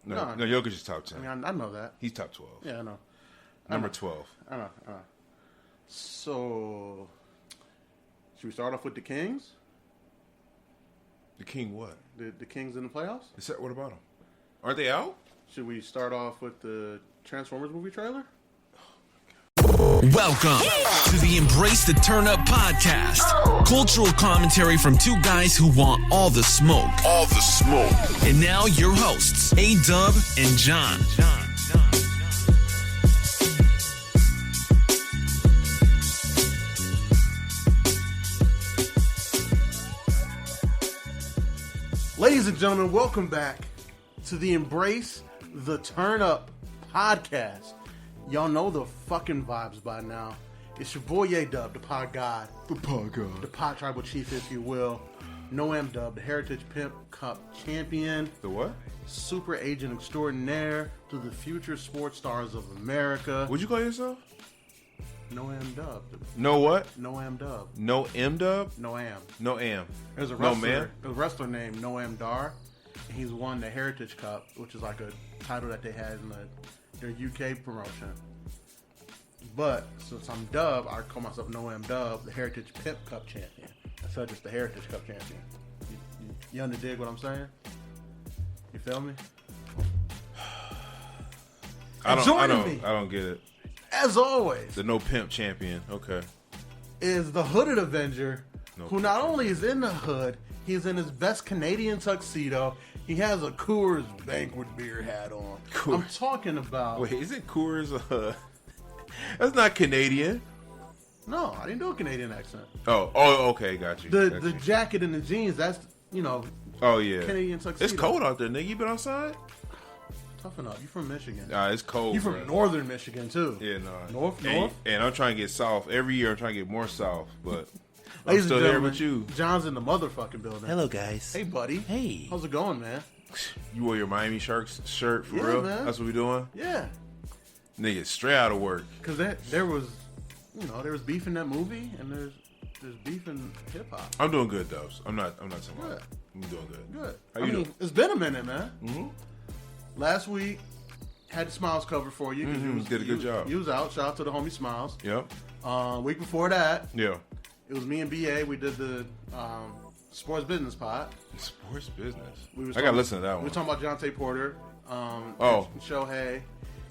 No, Jokic is top 10. I mean, I know that. He's top 12. Yeah, I know. Number 12. I know. So, should we start off with the Kings? The King what? The Kings in the playoffs? What about them? Aren't they out? Should we start off with the Transformers movie trailer? Welcome to the Embrace the Turn Up podcast. Cultural commentary from two guys who want all the smoke. All the smoke. And now your hosts, A-Dub and John. Ladies and gentlemen, welcome back to the Embrace the Turn Up podcast. Y'all know the fucking vibes by now. It's your boy A-Dub, the pod god. The pod god. The pod tribal chief, if you will. No M-Dub, the Heritage Pimp Cup champion. The what? Super agent extraordinaire to the future sports stars of America. What'd you call yourself? No M-Dub. No what? No M-Dub. No M-Dub? No Am. No Am. There's a No wrestler, man? a wrestler named Noam Dar. He's won the Heritage Cup, which is like a title that they had in their UK promotion. But since I'm Dub, I call myself Noam Dub, the Heritage Pimp Cup champion. Instead of just the Heritage Cup champion. You underdig what I'm saying? You feel me? I Joining me, don't get it. as always, The no pimp champion. Okay. is the Hooded Avenger, No who not only is in the hood, he's in his best Canadian tuxedo. He has a Coors Banquet beer hat on. Coors. I'm talking about... Wait, is it Coors? That's not Canadian. No, I didn't do a Canadian accent. Oh, okay, got you. The got the you. jacket and the jeans, that's, Oh yeah. Canadian tuxedo. It's cold out there, nigga. You been outside? Toughen up. You from Michigan. Nah, it's cold. You from bro. northern Michigan, too. Yeah, no. North? And I'm trying to get south. Every year I'm trying to get more south, but I'm Ladies still and there gentlemen, with you. John's in the motherfucking building. Hello, guys. Hey, buddy. Hey. How's it going, man? You wore your Miami Sharks shirt for Yeah, real? man. That's what we doing? Yeah. Nigga, straight out of work. Because there was beef in that movie, and there's beef in hip-hop. I'm doing good, Dubs. I'm not saying Good. that. I'm doing good. Good. How you doing? It's been a minute, man. Mm-hmm. Last week, had the Smiles covered for you. 'Cause Mhm, did a good job. You was out. Shout out to the homie Smiles. Yep. Week before that, Yeah. it was me and BA. We did the sports business pod. Sports business. We was I gotta listen to that We one. were talking about Jonte Porter, Oh. and Shohei.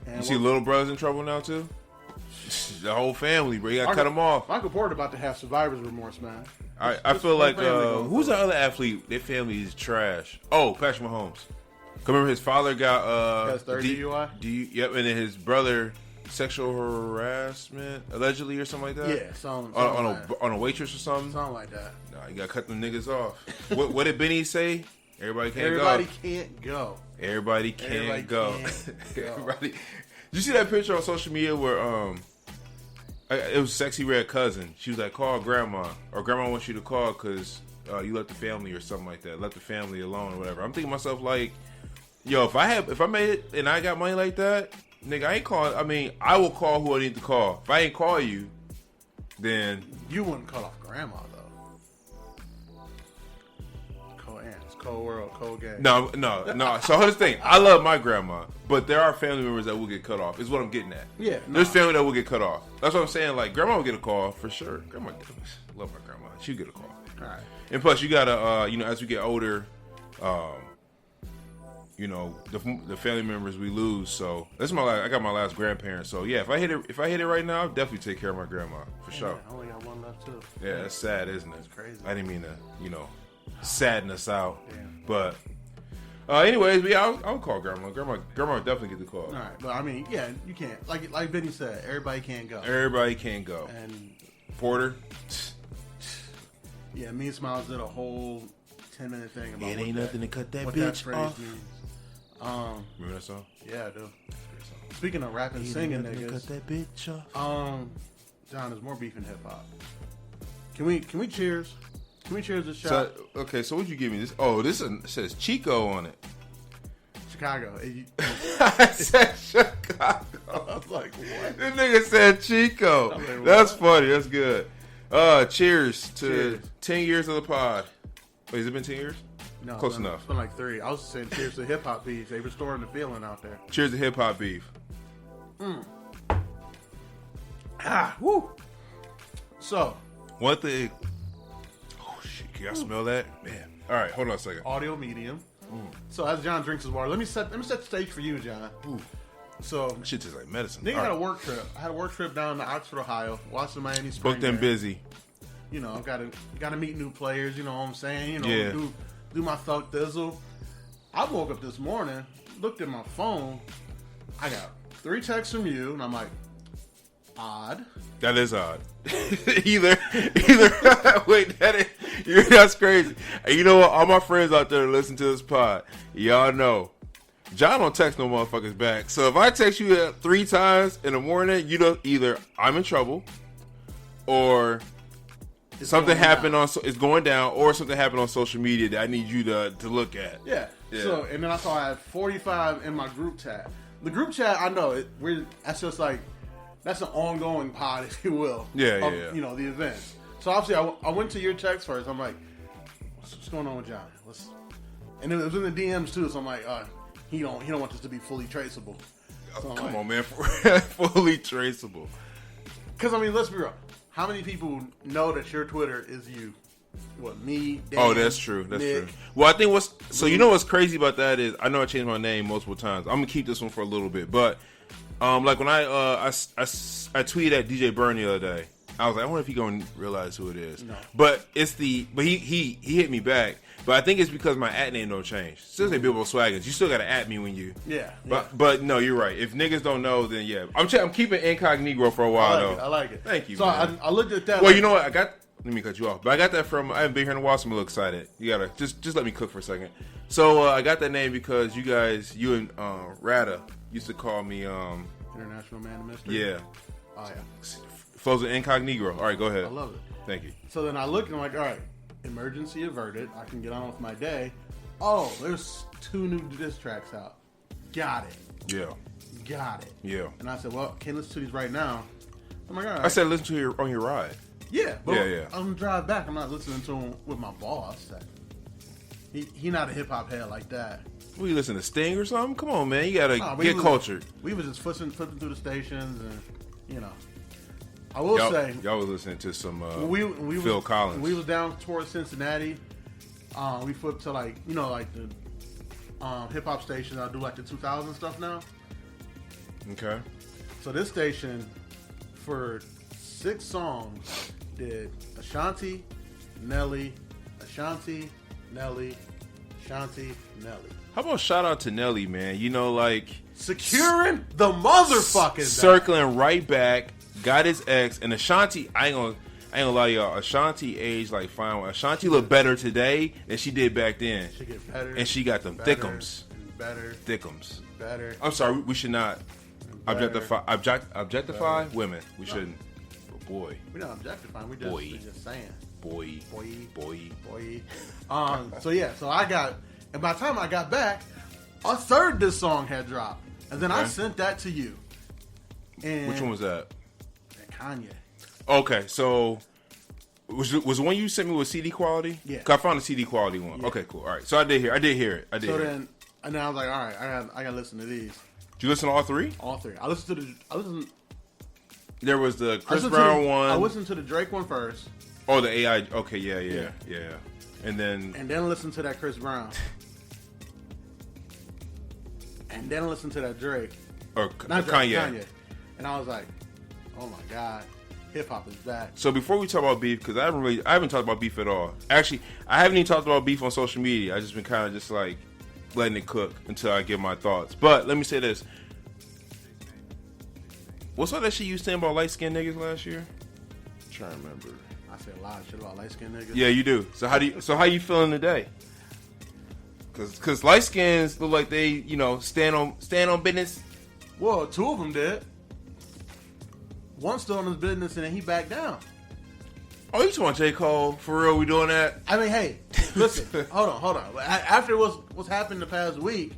And You see Little Brother's in trouble now too? The whole family, bro. You gotta cut them off. Michael Porter about to have survivor's remorse, man. I feel whole like family going who's through the other athlete? Their family is trash. Oh, Patrick Mahomes. Remember his father got Has third DUI? Yep, and then his brother sexual harassment allegedly or something like that. Yeah, something on a waitress or something. like that. Nah, you gotta cut them niggas off. what did Benny say? Everybody can't Everybody go. can't go. Everybody can't Everybody go. can't go. Everybody. Did you see that picture on social media where it was Sexy Red Cousin? She was like, call grandma, or grandma wants you to call because you left the family or something like that. Left the family alone or whatever. I'm thinking to myself like, yo, if I made it and I got money like that, nigga, I ain't calling. I mean, I will call who I need to call. If I ain't call you, then You wouldn't cut off grandma though. Cold ants, cold world, cold game. no. So here's the thing. I love my grandma, but there are family members that will get cut off. Is what I'm getting at. Yeah, There's nah. family that will get cut off. That's what I'm saying. Like grandma will get a call for sure. Grandma, love my grandma. She'll get a call. All right. And plus, you gotta, as we get older, the family members we lose. So that's I got my last grandparent. So yeah, if I hit it right now, I'll definitely take care of my grandma for sure. I only got one left too. Yeah, that's sad, isn't it? That's crazy. I didn't mean to, sadden us out. Yeah. But, anyways, yeah, I'll call grandma. Grandma would definitely get the call. All right, but I mean, yeah, you can't. Like Benny said, everybody can't go. Everybody can't go. And Porter. yeah, me and Smiles did a whole 10-minute thing about It what ain't that- nothing to cut that what that bitch phrase off. means. Remember that song? Yeah, I do. Speaking of rapping, Ain't singing nothing to cut niggas, that bitch off. John, there's more beef in hip hop. Can we cheers? Can we cheers this shot? So, okay, so what'd you give me? This? Oh, this says Chico on it. Chicago. I said Chicago. I was like, what? This nigga said Chico. I'm like, That's what? funny. That's good. Cheers to Cheers. 10 years of the pod. Wait, has it been 10 years? No, Close it's been- enough. It's been like 3. I was saying cheers to hip hop beef. They restoring the feeling out there. Cheers to hip hop beef. Woo. So, One thing. Oh shit! Can y'all smell that, man? All right, hold on a second. audio medium. So as John drinks his water, let me set the stage for you, John. So, Shit tastes like medicine. nigga All had a right. work trip. I had a work trip down to Oxford, Ohio. Watched the Miami Spring. Booked and Game. busy. You know, gotta meet new players. You know what I'm saying? You know, Yeah. do my thug thizzle. I woke up this morning, looked at my phone. I got 3 texts from you, and I'm like, odd. That is odd. either. Wait, that's crazy. And you know what? All my friends out there that listen to this pod, y'all know, John don't text no motherfuckers back. So if I text you 3 times in the morning, you know either I'm in trouble, or something going happened down. it's going down, or something happened on social media that I need you to look at. Yeah. Yeah. So, and then I saw I had 45 in my group chat. The group chat, I know that's just like, that's an ongoing pod, if you will. Yeah, of, yeah. You know, the events. So obviously, I went to your text first. I'm like, what's going on with John? And it was in the DMs too. So I'm like, he don't want this to be fully traceable. So I'm Come like, on, man. Fully traceable. Because I mean, let's be real. How many people know that your Twitter is you? What, me? Dan, Oh, that's true. That's Nick? true. Well, I think you know what's crazy about that is I know I changed my name multiple times. I'm gonna keep this one for a little bit, but like when I tweeted at DJ Burn the other day, I was like, I wonder if he gonna realize who it is. No. But he hit me back. But I think it's because my at name don't change. Still say Bilbo Swaggins. You still gotta at me when you. Yeah. But no, you're right. If niggas don't know, then yeah, I'm keeping incognito for a while I like it. Thank you. So man. I looked at that. Well, like, you know what? Let me cut you off. But I got that from, I haven't been here in a while, so I'm a little excited. You gotta, just let me cook for a second. So, I got that name because you and Rada used to call me, International Man of Mystery. yeah, Oh yeah. flows of incognito. All right, go ahead. I love it. Thank you. So then I looked and I'm like, all right, emergency averted. I can get on with my day. Oh, there's 2 new diss tracks out. Got it. Yeah, Got it. yeah. And I said, well, can't listen to these right now. I'm like, all right. I said listen to on your ride. yeah, but Yeah. I'm gonna drive back. I'm not listening to him with my boss. He not a hip hop head like that. What, you listen to Sting or something? Come on, man. You gotta Nah, get cultured. We was just flipping through the stations, and you know, I will say Y'all was listening to some we Phil was, Collins. When we was down towards Cincinnati. We flipped to like the hip hop stations. I do like the 2000 stuff now. Okay. So this station for 6 songs did Ashanti, Nelly, Ashanti, Nelly, Ashanti, Nelly. How about shout out to Nelly, man? You know, like Securing the motherfucking circling right back, got his ex, and Ashanti. I ain't gonna lie, y'all. Ashanti aged like fine. Ashanti look better today than she did back then, She get better, and she got them better, thickums. and better, Thickums. better. I'm sorry, we should not Better. objectify women. We shouldn't. But boy, We're not objectifying. We just saying. boy. Boy. So yeah. So I got, and by the time I got back, a third this song had dropped, and then I Okay. sent that to you. And Which one was that? Kanye. Okay, so was the one you sent me with CD quality? Yeah. 'Cause I found the CD quality one. Yeah. Okay, cool. All right, so I did hear it. So then, and then I was like, all right, I got to listen to these, Did you listen to all 3? all 3. I listened to There was the Chris the Brown one. I listened to the Drake one first, Oh, the AI. Okay, yeah. And then and then listened to that Chris Brown, and then listened to that Drake. or Not Kanye. Drake, Kanye. And I was like, oh my god, hip hop is back. So before we talk about beef, because I haven't talked about beef at all. Actually, I haven't even talked about beef on social media. I just been kind of just like letting it cook until I give my thoughts. But let me say this: what's all that shit you was saying about light skinned niggas last year? I'm trying to remember. I said a lot of shit about light skinned niggas. Yeah, you do. So how you feeling today? Because light skins look like they stand on business. Well, 2 of them did. One's still in his business, and then he backed down. Oh, you talking about J. Cole? For real, we doing that? I mean, hey, listen, hold on. After what's happened the past week,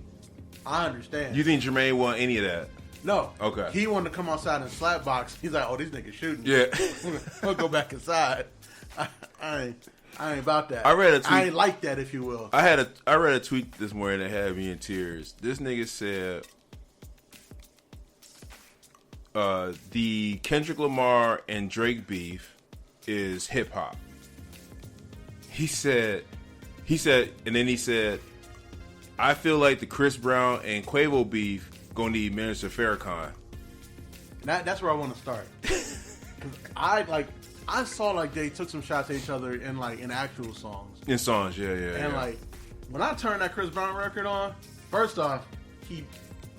I understand. You think Jermaine want any of that? No. Okay. He wanted to come outside and slap box. He's like, oh, these niggas shooting. Yeah. We'll go back inside. I ain't about that. I read a tweet. I ain't like that, if you will. I read a tweet this morning that had me in tears. This nigga said, the Kendrick Lamar and Drake beef is hip hop. He said, and then he said, I feel like the Chris Brown and Quavo beef gonna need Minister Farrakhan. That's where I want to start. 'Cause I saw like they took some shots at each other in actual songs. In songs, yeah. And like when I turned that Chris Brown record on, first off, he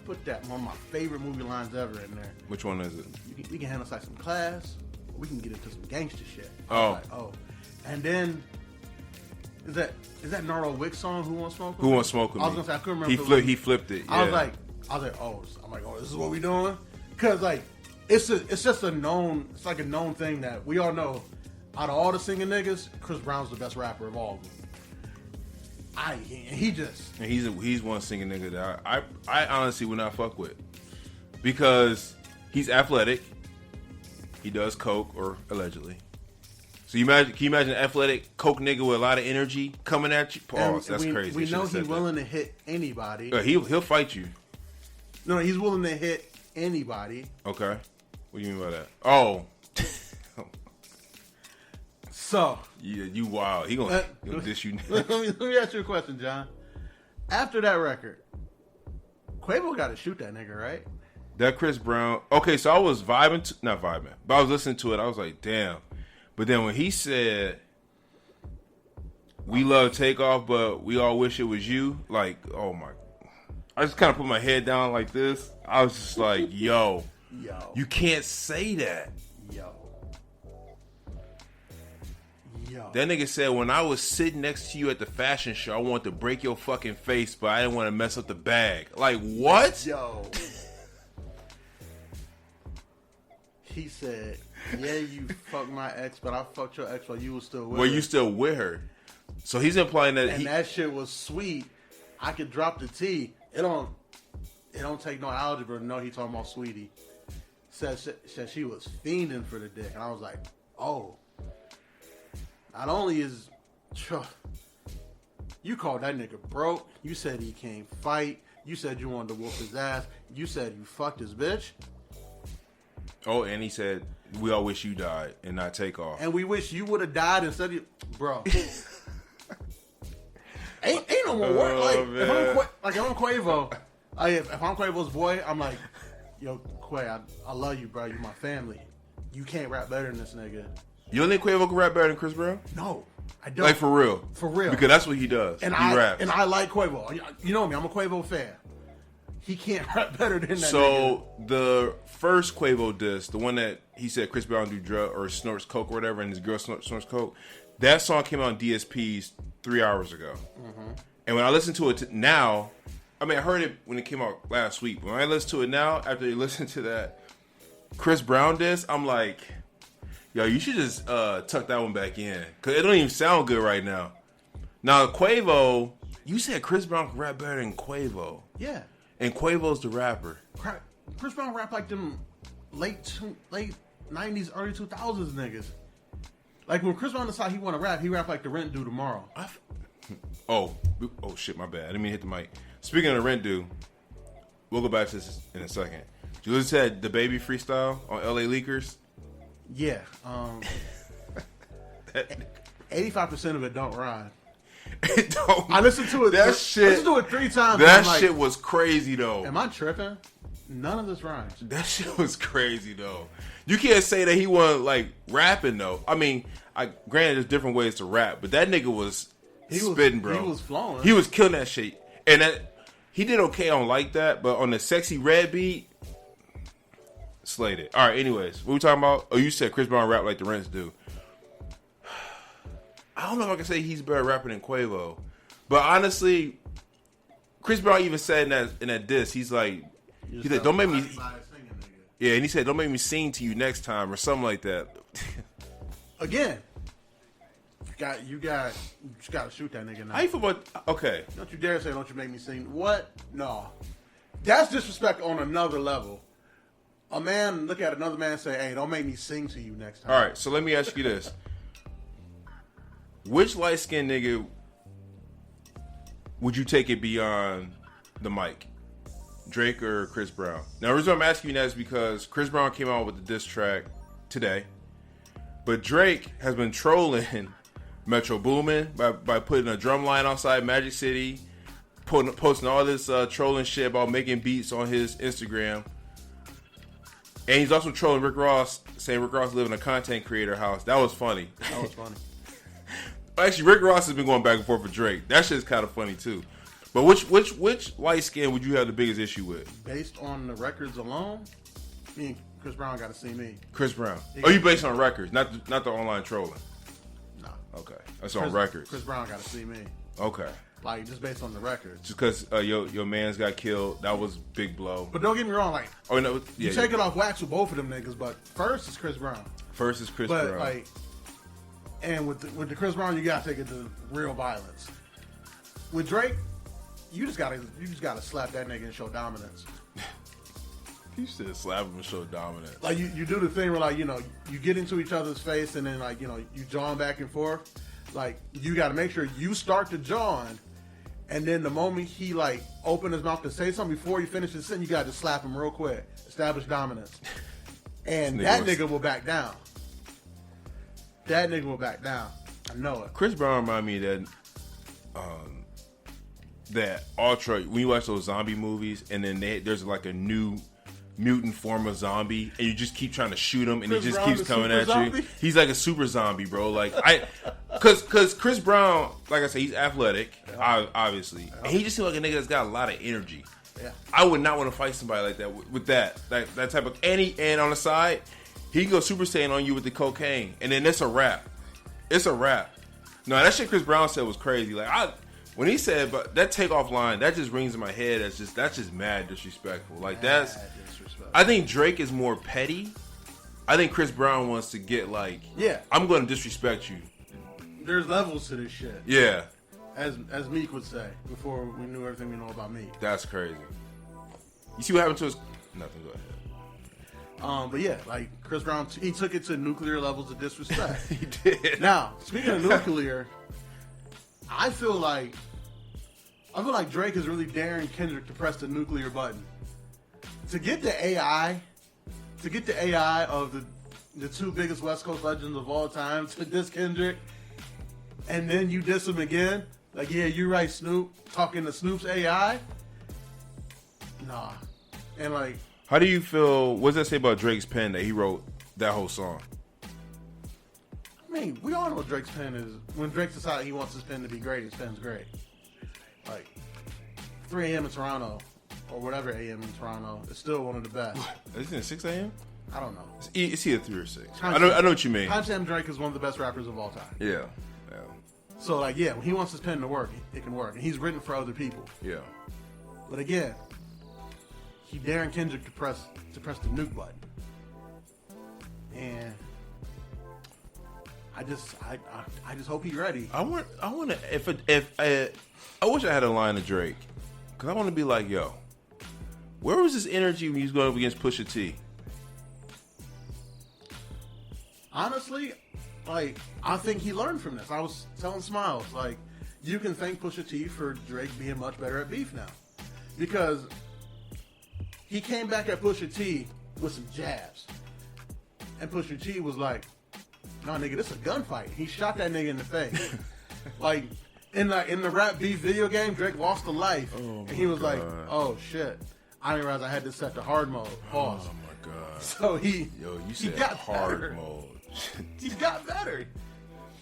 put that one of my favorite movie lines ever in there. Which one is it? We can handle like some class, or we can get into some gangster shit. And then is that Nardo Wick song? Who Wants Smoke With Me? Who Wants Smoke With Me? I was gonna say I couldn't remember. He flipped it. Yeah. I was like, oh, this is what we doing? Because like it's just a known thing that we all know. Out of all the singing niggas, Chris Brown's the best rapper of all of them. He's one singing nigga that I honestly would not fuck with, because he's athletic. He does coke, or allegedly. So can you imagine an athletic coke nigga with a lot of energy coming at you? Pause. That's crazy. We know he's willing to hit anybody. He'll fight you. No, he's willing to hit anybody. Okay. What do you mean by that? Oh. So. Yeah, you wild. He gonna dish you. Let me ask you a question, John. After that record, Quavo got to shoot that nigga, right? That Chris Brown. Okay, so I was not vibing, but I was listening to it. I was like, damn. But then when he said, we love Takeoff, but we all wish it was you, like, oh my. I just kind of put my head down like this. I was just like, yo, you can't say that. Yo. That nigga said, when I was sitting next to you at the fashion show, I wanted to break your fucking face, but I didn't want to mess up the bag. Like, what? Yo. He said, yeah, you fucked my ex, but I fucked your ex while you was still with her. Well, you still with her. So he's implying that that shit was sweet. I could drop the T. It don't take no algebra to know he talking about Sweetie. Said she was fiending for the dick. And I was like, oh. Not only is you called that nigga broke, you said he can't fight, you said you wanted to whoop his ass, you said you fucked his bitch. Oh, and he said, we all wish you died and not Takeoff. And we wish you would have died instead of bro. ain't no more work. Like, if I'm Quavo, if I'm Quavo's boy, I'm like, yo, Quay, I love you, bro. You my family. You can't rap better than this nigga. You don't think Quavo can rap better than Chris Brown? No, I don't. Like, for real? For real. Because that's what he does. And he raps. And I like Quavo. You know me, I'm a Quavo fan. He can't rap better than that So, nigga. the first Quavo diss, the one that he said Chris Brown do drug or snorts coke or whatever, and his girl snorts coke, that song came out on DSPs 3 hours ago. Mm-hmm. And when I listen to it now, I mean, I heard it when it came out last week. When I listen to it now, after you listen to that Chris Brown diss, I'm like, yo, you should just tuck that one back in. Because it don't even sound good right now. Now, Quavo, you said Chris Brown can rap better than Quavo. Yeah. And Quavo's the rapper. Chris Brown rap like them late 90s, early 2000s niggas. Like when Chris Brown decided he want to rap, he rap like the Rent Due tomorrow. Oh shit, my bad. I didn't mean to hit the mic. Speaking of the Rent Due, we'll go back to this in a second. Did you listen to the Baby freestyle on LA Leakers? Yeah. 85% of it don't rhyme. It don't. I listened to it. Listened to it 3 times. That shit was crazy though. Am I tripping? None of this rhymes. That shit was crazy though. You can't say that he wasn't like rapping though. I mean, granted, there's different ways to rap, but that nigga was spitting, bro. He was flowing. He was killing that shit, and he did okay on Like That, but on the Sexy Red beat, slayed it. All right. Anyways, what we talking about? Oh, you said Chris Brown rap like the Rents do. I don't know if I can say he's better rapper than Quavo, but honestly, Chris Brown even said in that diss, he's like, don't make me. Yeah, and he said, don't make me sing to you next time or something like that. Again, you got to shoot that nigga now. How you feel about? Okay, don't you dare say, don't you make me sing. What? No, that's disrespect on another level. A man look at another man and say, hey, don't make me sing to you next time. All right, so let me ask you this. Which light skinned nigga would you take it beyond the mic? Drake or Chris Brown? Now, the reason I'm asking you that is because Chris Brown came out with the diss track today, but Drake has been trolling Metro Boomin by putting a drum line outside Magic City, posting all this trolling shit about making beats on his Instagram. And he's also trolling Rick Ross, saying Rick Ross live in a content creator house. That was funny. That was funny. Actually, Rick Ross has been going back and forth with Drake. That shit's kind of funny too. But which light skin would you have the biggest issue with? Based on the records alone, me and Chris Brown got to see me. Chris Brown. Oh, you based on records, not the online trolling. No. Okay, that's on records. Chris Brown got to see me. Okay. Like, just based on the records. Just because your man's got killed, that was big blow. But don't get me wrong, like, oh no, you take it off wax with both of them niggas, but first is Chris Brown. First is Chris but, Brown. Like, and with the Chris Brown, you gotta take it to real violence. With Drake, you just gotta slap that nigga and show dominance. You should slap him and show dominance. Like you do the thing where, like, you know, you get into each other's face and then, like, you know, you jawing back and forth. Like, you gotta make sure you start to jawing, and then the moment he, like, open his mouth to say something before he finishes his sentence, you gotta just slap him real quick. Establish dominance. And that nigga will back down. That nigga will back down. I know it. Chris Brown remind me of that Ultra, when you watch those zombie movies and then there's like a new mutant form of zombie and you just keep trying to shoot him and he just keeps coming at you. He's like a super zombie, bro. Like, cause Chris Brown, like I said, he's athletic, obviously. And he just seems like a nigga that's got a lot of energy. Yeah. I would not want to fight somebody like that with that type of, and on the side, he can go Super Saiyan on you with the cocaine, and then it's a wrap. It's a wrap. No, that shit Chris Brown said was crazy. Like, when he said, but that takeoff line, that just rings in my head. That's just mad disrespectful. Like, that's disrespectful. I think Drake is more petty. I think Chris Brown wants to get like, yeah, I'm going to disrespect you. There's levels to this shit. Yeah. As Meek would say before we knew everything we know about Meek. That's crazy. You see what happened to his? Nothing. Go ahead. But yeah, like Chris Brown, he took it to nuclear levels of disrespect. He did. Now, speaking of nuclear, I feel like Drake is really daring Kendrick to press the nuclear button. To get the AI of the two biggest West Coast legends of all time to diss Kendrick, and then you diss him again. Like, yeah, you're right, Snoop. Talking to Snoop's AI. Nah. And like, how do you feel? What does that say about Drake's pen that he wrote that whole song? I mean, we all know what Drake's pen is. When Drake decides he wants his pen to be great, his pen's great. Like, 3 a.m. in Toronto, or whatever a.m. in Toronto, is still one of the best. Isn't it 6 a.m.? I don't know. It's either 3 or 6. I know what you mean. Timestamp Drake is one of the best rappers of all time. Yeah. So, like, yeah, when he wants his pen to work, it can work. And he's written for other people. Yeah. But again, he daring Kendrick to press the nuke button. And I just hope he's ready. I want to if I wish I had a line of Drake, because I want to be like, yo, where was his energy when he was going up against Pusha T? Honestly, like, I think he learned from this. I was telling Smiles, like, you can thank Pusha T for Drake being much better at beef now, because he came back at Pusha T with some jabs, and Pusha T was like, "No, nigga, this is a gunfight." He shot that nigga in the face. Like, in the rap beef video game, Drake lost a life, and he was like, "Oh shit, I didn't realize I had this set to hard mode." Pause. Oh my god. So you said got hard better. mode. He got better.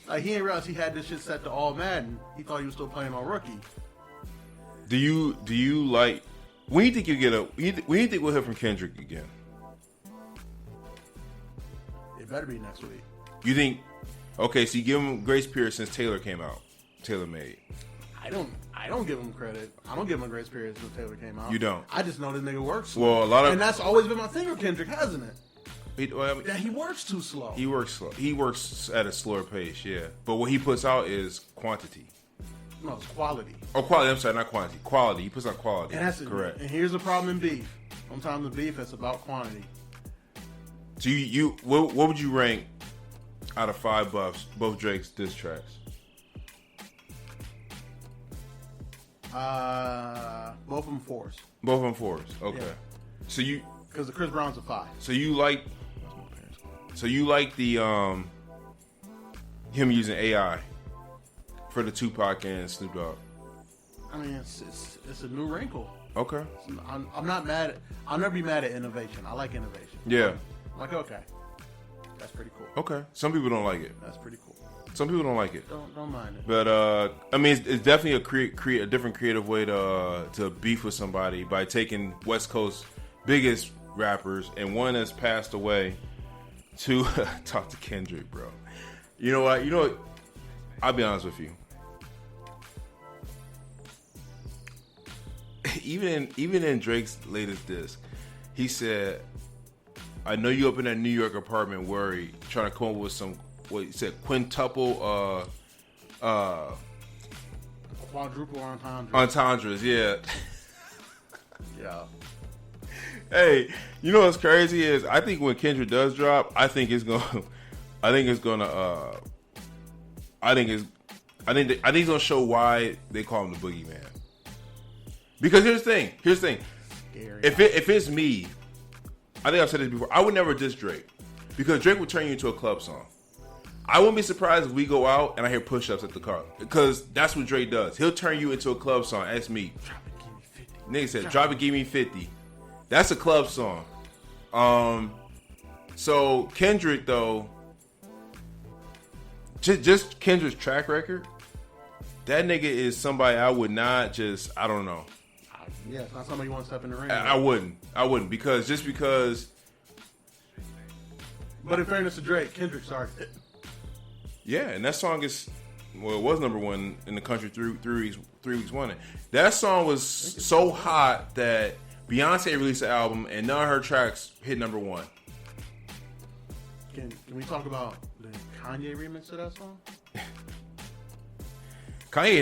Like, he didn't realize he had this shit set to all Madden. He thought he was still playing on Rookie. Do you like? When do you think you get when do you think we'll hear from Kendrick again? It better be next week. You think? Okay, so you give him grace period since Taylor came out. Taylor made. I don't give him credit. I don't give him a grace period since Taylor came out. You don't. I just know this nigga works slow. Well, and that's always been my thing with Kendrick, hasn't it? That he works too slow. He works slow. He works at a slower pace, yeah. But what he puts out is quantity. No, it's quality. Oh, quality. I'm sorry, not quantity. Quality. He puts out quality. And that's correct. And here's the problem in beef. Sometimes in beef, it's about quantity. So what would you rank out of 5 buffs both Drake's diss tracks? Both of them 4s. Both of them 4s. Okay. Yeah. So you, because the Chris Brown's a 5. so you like the him using AI for the Tupac and Snoop Dogg. I mean, it's a new wrinkle. Okay. I'm not mad. I'll never be mad at innovation. I like innovation. Yeah. I'm like, okay, that's pretty cool. Okay. Some people don't like it. That's pretty cool. Some people don't like it. Don't mind it. But I mean, it's definitely a different creative way to beef with somebody by taking West Coast's biggest rappers and one that's passed away to talk to Kendrick, bro. You know what? I'll be honest with you. Even in Drake's latest disc, he said, "I know you up in that New York apartment worried, trying to come up with some." What he said, quintuple Quadruple entendres, yeah. Yeah. Hey, you know what's crazy is I think when Kendrick does drop, I think he's gonna show why they call him the Boogeyman. Because here's the thing. Scary. If it's me, I think I've said this before, I would never diss Drake. Because Drake would turn you into a club song. I wouldn't be surprised if we go out and I hear push-ups at the car. Because that's what Drake does. He'll turn you into a club song. That's me. Drop it, give me 50. Nigga said, drop it, give me 50. That's a club song. So Kendrick, though, just Kendrick's track record, that nigga is somebody I would not just, I don't know. Yeah, it's not somebody you want to step in the ring. I wouldn't. Because. But in fairness to Drake, Kendrick started it. Yeah, and that song it was number one in the country 3 weeks running. That song was so hot that Beyonce released an album and none of her tracks hit number one. Can we talk about the Kanye remix of that song? Kanye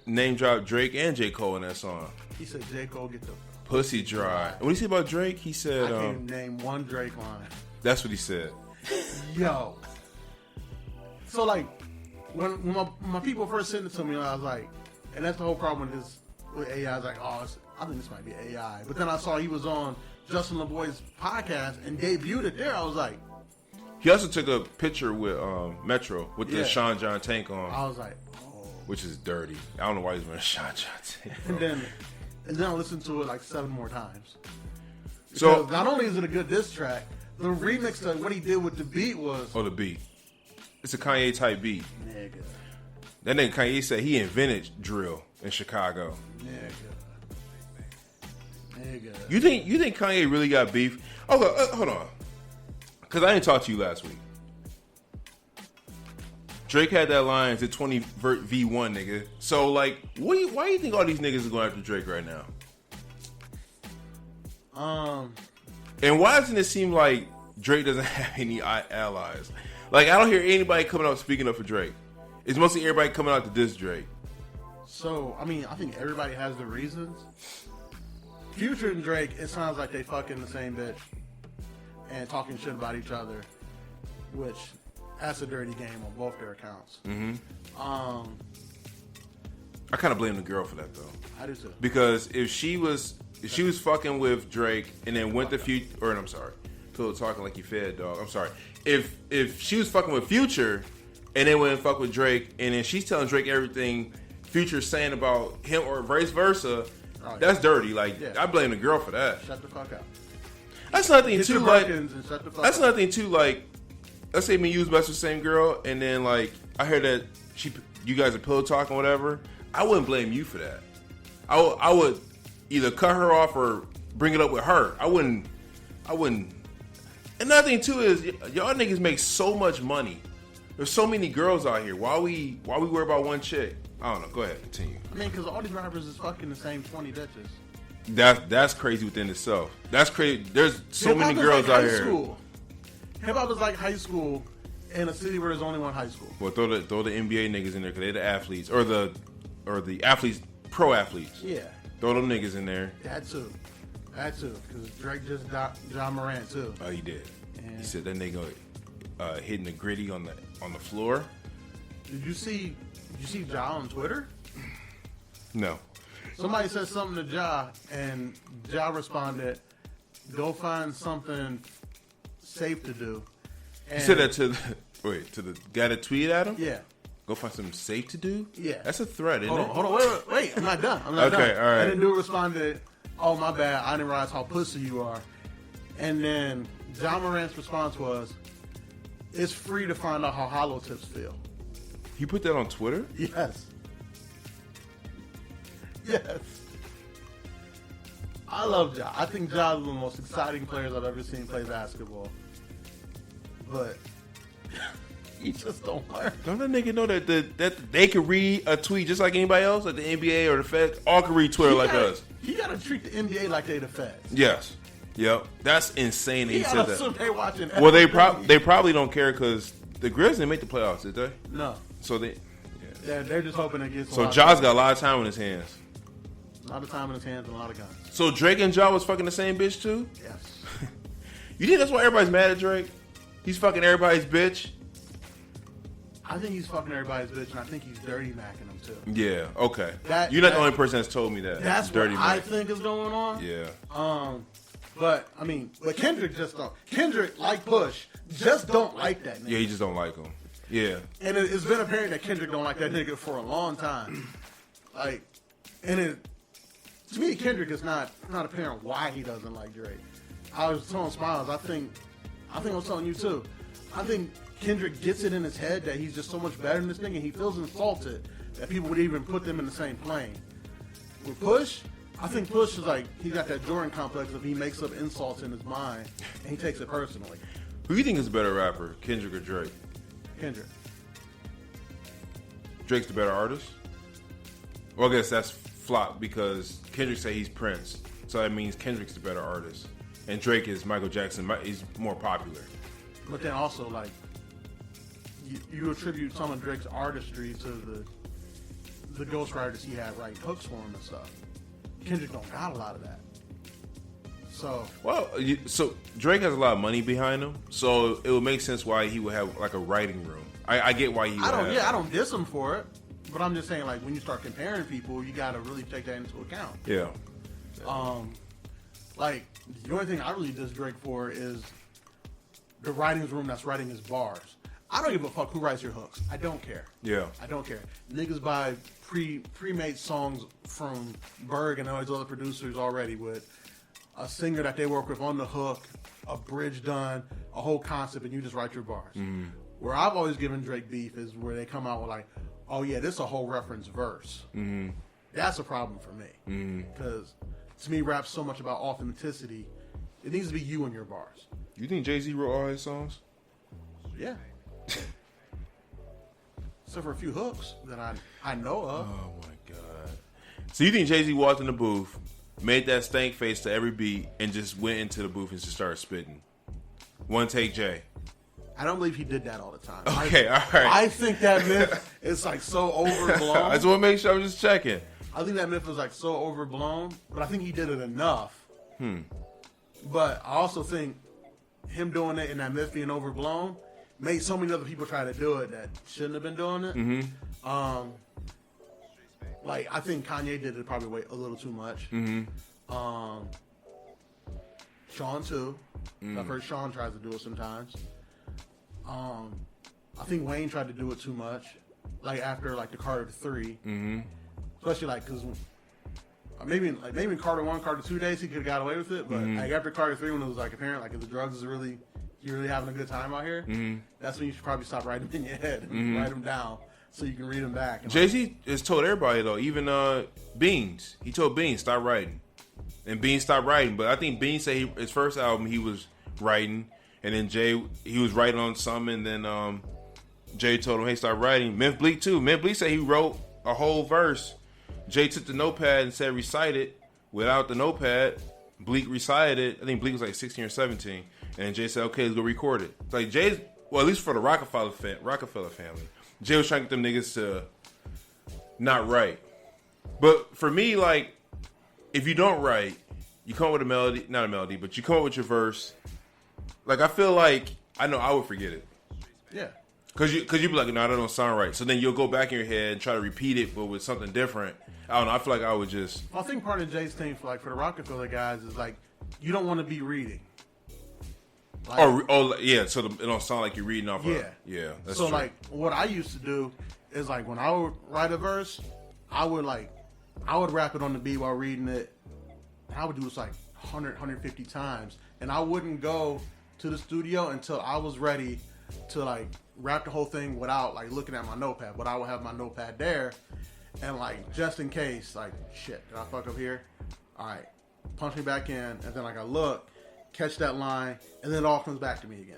name dropped Drake and J. Cole in that song. He said J. Cole get the pussy dry. What did he say about Drake? He said, I can't name one Drake line. That's what he said. Yo. So, like, when my people first sent it to me, I was like, and that's the whole problem with AI. I was like, I think this might be AI. But then I saw he was on Justin LeBoy's podcast and debuted it there. I was like, he also took a picture with Metro with the Sean John tank on. I was like, oh. Which is dirty. I don't know why he's wearing a Sean John tank. And then I listened to it like 7 more times. Because so not only is it a good diss track, the remix to what he did with the beat was... Oh, the beat. It's a Kanye type beat. Nigga. That nigga Kanye said he invented drill in Chicago. Nigga. You think Kanye really got beef? Hold on. Because I didn't talk to you last week. Drake had that line, it's a 20 vert V1, nigga. So, like, why do you think all these niggas are going after Drake right now? And why doesn't it seem like Drake doesn't have any allies? Like, I don't hear anybody coming out speaking up for Drake. It's mostly everybody coming out to diss Drake. So, I mean, I think everybody has their reasons. Future and Drake, it sounds like they fucking the same bitch and talking shit about each other, which that's a dirty game on both their accounts. Mm-hmm. I kind of blame the girl for that, though. I do too. Because if she was fucking with Drake and then went to Future, or I'm sorry, Pillow talking like you fed, dog. I'm sorry. If she was fucking with Future and then went and fuck with Drake and then she's telling Drake everything Future's saying about him or vice versa, that's dirty. Like, I blame the girl for that. Shut the fuck up. That's nothing Get too your like. Birkins and shut the fuck That's up. nothing too like. Let's say me use best with the same girl, and then like I heard that you guys are pillow talking, whatever. I wouldn't blame you for that. I would either cut her off or bring it up with her. I wouldn't. And another thing too is y'all niggas make so much money. There's so many girls out here. Why we worry about one chick? I don't know. Go ahead, continue. I mean, because all these rappers is fucking the same 20 bitches. That's crazy within itself. That's crazy. There's so many girls out here. Hip hop is like high school in a city where there's only one high school. Well, throw the NBA niggas in there because they're the athletes or the athletes, pro athletes. Yeah. Throw them niggas in there. That too. Because Drake just got John Morant too. Oh, he did. Yeah. He said that nigga hitting the gritty on the floor. Did you see Ja on Twitter? No. Somebody said something to Ja, and Ja responded, "Go find something safe to do." And You said that to the guy that tweeted at him? Yeah. Go find something safe to do? Yeah. That's a threat, isn't Hold on, wait. I'm not done. Okay, all right. And then dude responded, "Oh, my bad. I didn't realize how pussy you are." And then John Morant's response was, "It's free to find out how hollow tips feel." He put that on Twitter? Yes. Yes. I love Ja. I think Ja is one of the most exciting players I've ever seen play basketball. But he just don't learn. Don't that nigga know that they can read a tweet just like anybody else, like the NBA or the Fed? All can read Twitter like us. You gotta treat the NBA like they the Feds. Yes. Yep. That's insane that You he said gotta that. assume they watching. Well, they everything. probably don't care because the Grizz didn't make the playoffs, did they? No. So they. They're just hoping it gets. So Ja's got a lot of time on his hands. a lot of time in his hands and a lot of guns. So Drake and Ja was fucking the same bitch too? Yes. You think that's why everybody's mad at Drake? He's fucking everybody's bitch? I think he's fucking everybody's bitch, and I think he's dirty macking them too. Yeah, okay. That- You're not that- the only person that's told me that. That's Dirty what I Mac. think is going on. Yeah. But I mean, but Kendrick just don't. Kendrick, like Push, just don't like that nigga. Yeah, you just don't like him. Yeah. And it's been apparent that Kendrick don't like that nigga for a long time. Like, to me, Kendrick is not apparent why he doesn't like Drake. I was telling Smiles, I think I was telling you too. I think Kendrick gets it in his head that he's just so much better than this nigga, and he feels insulted that people would even put them in the same plane. With Push, I think Push is like, he got that Jordan complex of he makes up insults in his mind, and he takes it personally. Who do you think is a better rapper, Kendrick or Drake? Kendrick. Drake's the better artist? Well, I guess that's flop because Kendrick say he's Prince. So that means Kendrick's the better artist. And Drake is Michael Jackson. He's more popular. But then also, like, you attribute some of Drake's artistry to the ghostwriters he had writing hooks for him and stuff. Kendrick don't got a lot of that. So, So Drake has a lot of money behind him. So it would make sense why he would have like a writing room. I get why he would have. I don't diss him for it. But I'm just saying, like, when you start comparing people, you got to really take that into account. Yeah. Like, the only thing I really diss Drake for is the writing room that's writing his bars. I don't give a fuck who writes your hooks. I don't care. Yeah. I don't care. Niggas buy pre-made songs from Berg and all these other producers already with a singer that they work with on the hook, a bridge done, a whole concept, and you just write your bars. Mm-hmm. Where I've always given Drake beef is where they come out with like, oh yeah, this is a whole reference verse. Mm-hmm. That's a problem for me. Because to me, rap's so much about authenticity. It needs to be you in your bars. You think Jay-Z wrote all his songs? Yeah. Except for a few hooks that I know of. Oh my god! So you think Jay-Z walked in the booth, made that stank face to every beat, and just went into the booth and just started spitting? One take, Jay. I don't believe he did that all the time. Okay, all right. I think that myth is like so overblown. I just want to make sure I'm just checking. I think that myth is like so overblown, but I think he did it enough. But I also think him doing it and that myth being overblown made so many other people try to do it that shouldn't have been doing it. Like, I think Kanye did it probably way a little too much. Sean too. I've heard Sean tries to do it sometimes. I think Wayne tried to do it too much. Like after like the Carter 3, especially like because maybe in Carter 1, Carter 2 days he could have got away with it, but like after Carter 3 when it was like apparent like if the drugs is really you're really having a good time out here, that's when you should probably stop writing them in your head and write them down so you can read them back. And Jay-Z has told everybody though, even Beans. He told Beans stop writing, and Beans stopped writing. But I think Beans said his first album he was writing, and then he was writing on something, and then Jay told him, hey, start writing. Memphis Bleek too. Memphis Bleek said he wrote a whole verse. Jay took the notepad and said recite it. Without the notepad, Bleek recited it. I think Bleek was like 16 or 17. And then Jay said, okay, let's go record it. It's like Jay's, well, at least for the Rockefeller family, Jay was trying to get them niggas to not write. But for me, like, if you don't write, you come up with a melody, not a melody, but you come up with your verse. Like, I feel like, I know I would forget it. yeah. Cause you be like, no, that don't sound right. So then you'll go back in your head and try to repeat it, but with something different. I don't know. I feel like I would just. I think part of Jay's thing for the Rockefeller guys is like, you don't want to be reading. Like, yeah. So it don't sound like you're reading off. Yeah, yeah. That's so true. like, what I used to do is like when I would write a verse, I would rap it on the beat while reading it. And I would do this like 100, 150 times, and I wouldn't go to the studio until I was ready to like rap the whole thing without like looking at my notepad. But I would have my notepad there, and like just in case, like shit, did I fuck up here? All right, punch me back in, and then like I look, catch that line, and then it all comes back to me again.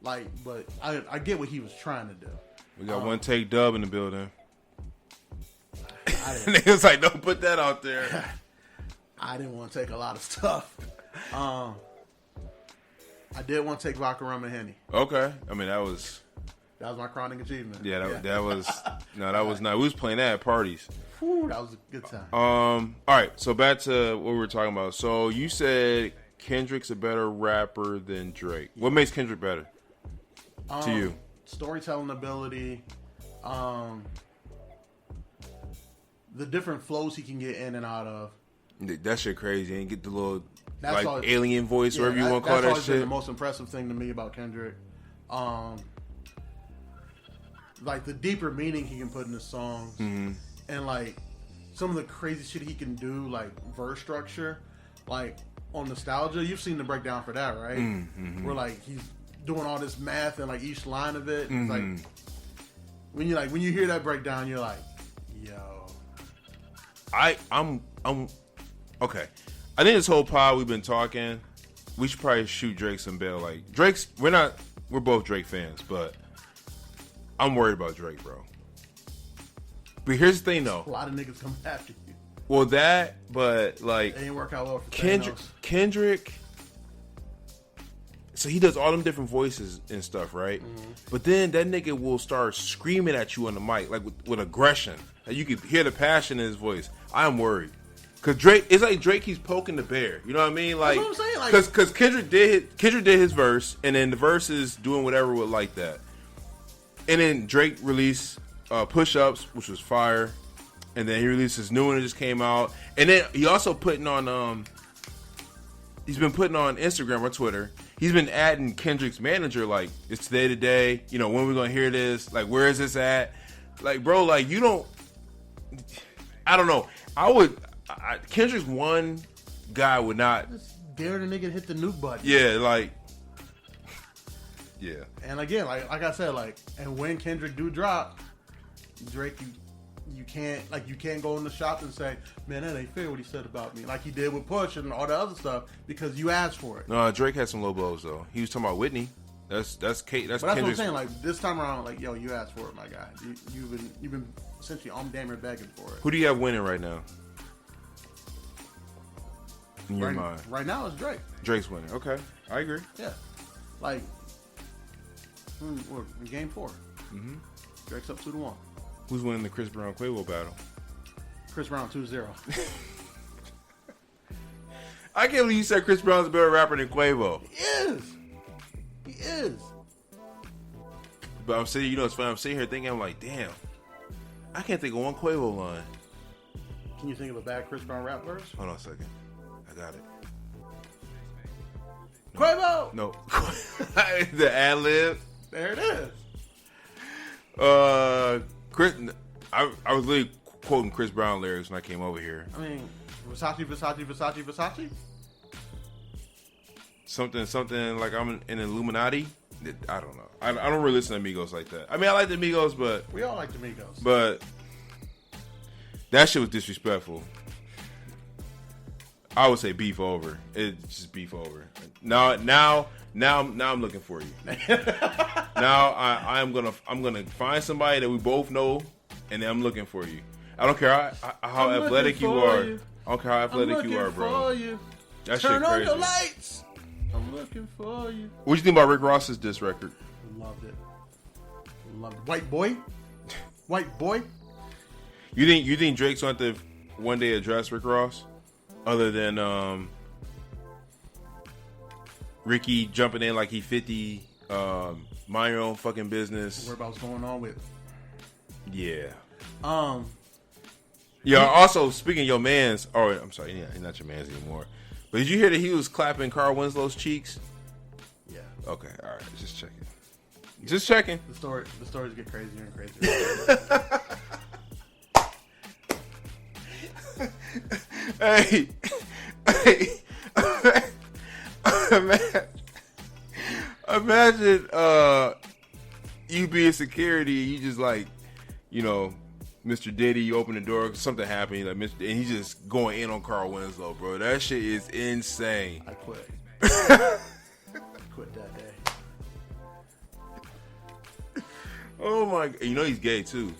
Like, but I get what he was trying to do. We got one take Dub in the building. I It was like, don't put that out there. didn't want to take a lot of stuff. I did want to take vodka, rum, and Henny. Okay. I mean, that was my crowning achievement. that was that was not. We was playing that at parties. Whew, that was a good time. All right. So back to what we were talking about. So you said Kendrick's a better rapper than Drake. What makes Kendrick better to you? Storytelling ability, the different flows he can get in and out of. That shit crazy. And get the little That's like all- alien voice, whatever you want to call that's that always been shit. the most impressive thing to me about Kendrick. Like the deeper meaning he can put in his songs, and like some of the crazy shit he can do, like verse structure, like on Nostalgia. You've seen the breakdown for that, right? Where like he's doing all this math and like each line of it. It's like when you hear that breakdown, you're like, yo. I'm okay. I think this whole pod we've been talking, we should probably shoot Drake some bail. Like Drake's, we're both Drake fans, but I'm worried about Drake, bro. But here's the thing, though. A lot of niggas come after you. Well, that, but like It ain't work out well for Kendrick. Thanos. Kendrick. So he does all them different voices and stuff, right? But then that nigga will start screaming at you on the mic, like with aggression. Like you can hear the passion in his voice. I'm worried. Cause Drake, it's like Drake keeps poking the bear. You know what I mean? Like, That's what I'm saying, like- cause Kendrick did his verse, and then the verse is doing whatever with like that. And then Drake released Push Ups, which was fire. And then he released his new one that just came out. And then he also putting on he's been putting on Instagram or Twitter. He's been adding Kendrick's manager, like, it's today. You know, when we gonna hear this? Like, where is this at? Like, bro, like, you don't. I don't know. Kendrick's one guy would not. Just dare the nigga to hit the nuke button. Yeah, like. Yeah. And again, like I said, like, and when Kendrick do drop, Drake, you can't go in the shop and say, man, that ain't fair what he said about me, like he did with Push and all the other stuff, because you asked for it. No, Drake had some low blows though. He was talking about Whitney. That's Kate. That's But that's what I'm Kendrick's. saying. Like this time around, like, yo, you asked for it, my guy. You've been essentially damn near begging for it. Who do you have winning right now? In your right, mind, right now it's Drake. Drake's winning. Okay, I agree. Yeah, like we're in game 4. Drake's up 2-1. Who's winning the Chris Brown Quavo battle? Chris Brown 2-0. I can't believe you said Chris Brown's a better rapper than Quavo. He is. But I'm sitting, it's funny. I'm sitting here thinking, I'm like, damn, I can't think of one Quavo line. Can you think of a bad Chris Brown rap verse? Hold on a second. I got it. Quavo! No. The ad lib. There it is. Chris, I was literally quoting Chris Brown lyrics when I came over here. I mean, Versace. Something like I'm an Illuminati. I don't know. I don't really listen to Migos like that. I mean, I like the Migos, but We all like the Migos. But that shit was disrespectful. I would say beef over. It's just beef over. Now I'm looking for you. Now I'm gonna find somebody that we both know, and then I'm looking for you. I don't care how I'm athletic looking you for are. you. I don't care how athletic you are, bro. You. That shit Turn on crazy. your lights. I'm looking for you. What do you think about Rick Ross's diss record? Loved it. White boy. You think Drake's going to one day address Rick Ross, other than Ricky jumping in like he 50 Mind your own fucking business. Worry about what's going on with. Yeah. Um, Yeah. Also, speaking of your man's, I'm sorry, yeah, he's not your man's anymore. But did you hear that he was clapping Carl Winslow's cheeks? yeah. Okay, all right, just checking. Just checking. The stories get crazier and crazier. Hey, imagine you be in security and you just like, Mr. Diddy, you open the door, something happened, like and he's just going in on Carl Winslow, bro. That shit is insane. I quit. I quit that day. Oh my, he's gay too.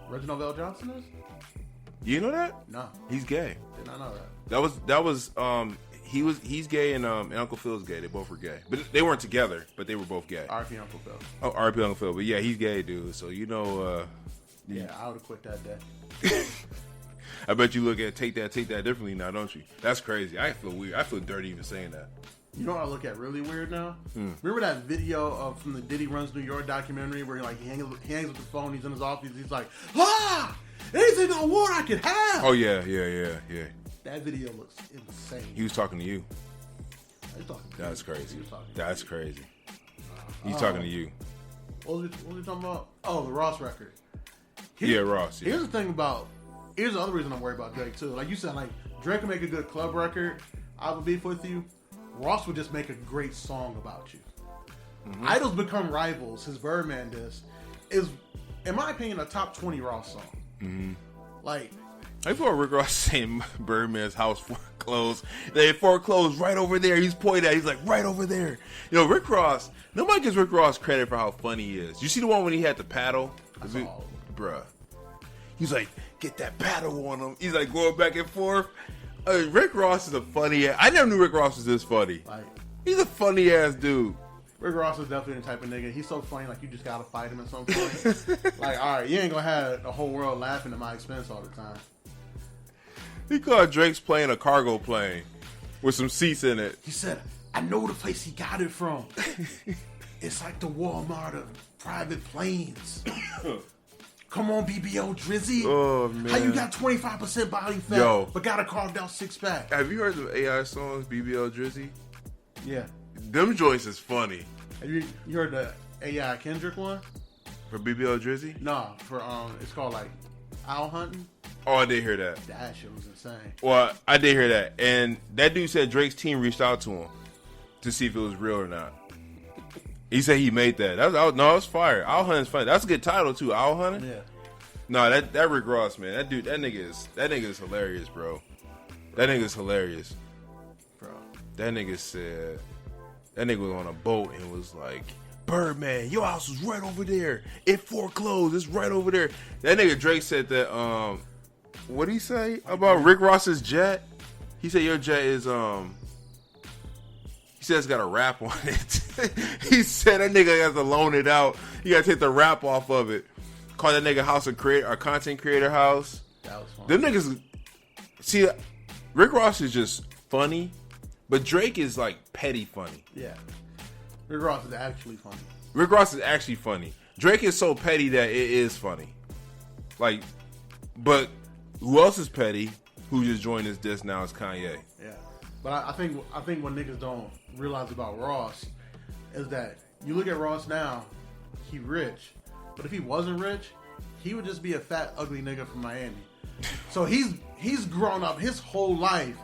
Reginald L. Johnson is? You know that? No. He's gay. Did not know that. He's gay and Uncle Phil's gay. They both were gay. But they weren't together, but they were both gay. R.P. Uncle Phil. Oh, R.P. Uncle Phil. But yeah, he's gay, dude. So yeah, I would have quit that day. I bet you take that differently now, don't you? That's crazy. I feel weird. I feel dirty even saying that. You know what I look at really weird now? Remember that video from the Diddy Runs New York documentary where he hangs with the phone, he's in his office, he's like, anything I want I could have. Oh yeah. That video looks insane. He was talking to you. That's crazy. That's crazy. He's talking to you. What was he talking about? Oh, the Ross record. Ross. Yeah. Here's the other reason I'm worried about Drake too. Like you said, like Drake would make a good club record. I would beef with you. Ross would just make a great song about you. Mm-hmm. Idols Become Rivals, his Birdman disc, is, in my opinion, a top 20 Ross song. Mm-hmm. Like, I thought Rick Ross saying Birdman's house foreclosed. They foreclosed right over there. He's pointing at. He's like right over there. Rick Ross. Nobody gives Rick Ross credit for how funny he is. You see the one when he had the paddle? Bruh. He's like, get that paddle on him. He's like going back and forth. Rick Ross is a funny ass. I never knew Rick Ross was this funny. Like, he's a funny ass dude. Rick Ross is definitely the type of nigga. He's so funny, like you just gotta fight him at some point. Like, all right, you ain't gonna have the whole world laughing at my expense all the time. He called Drake's plane a cargo plane with some seats in it. He said, I know the place he got it from. It's like the Walmart of private planes. Come on, BBL Drizzy. Oh, man. How you got 25% body fat, but got a carved out six pack? Have you heard the AI songs, BBL Drizzy? Yeah. Them joints is funny. Have you heard the AI Kendrick one? For BBL Drizzy? No, for it's called like Owl Hunting. Oh, I did hear that. That shit was insane. Well, I did hear that. And that dude said Drake's team reached out to him to see if it was real or not. He said he made that. No, it's fire. Owl Hunting's funny. That's a good title too. Owl Hunting. Yeah. No, that Rick Ross, man. That nigga is hilarious, bro. That nigga's hilarious, bro. That nigga was on a boat and was like, Birdman, your house was right over there. It foreclosed. It's right over there. That nigga Drake said that. What did he say about Rick Ross's jet? He said your jet is He said it's got a wrap on it. He said that nigga has to loan it out. You gotta take the wrap off of it. Call that nigga house a content creator house. That was fun. Them niggas. See, Rick Ross is just funny, but Drake is like petty funny. Yeah. Rick Ross is actually funny. Rick Ross is actually funny. Drake is so petty that it is funny. Like, but who else is petty? Who just joined this disc now is Kanye. Yeah. But I think what niggas don't realize about Ross is that you look at Ross now, he rich. But if he wasn't rich, he would just be a fat, ugly nigga from Miami. So he's grown up his whole life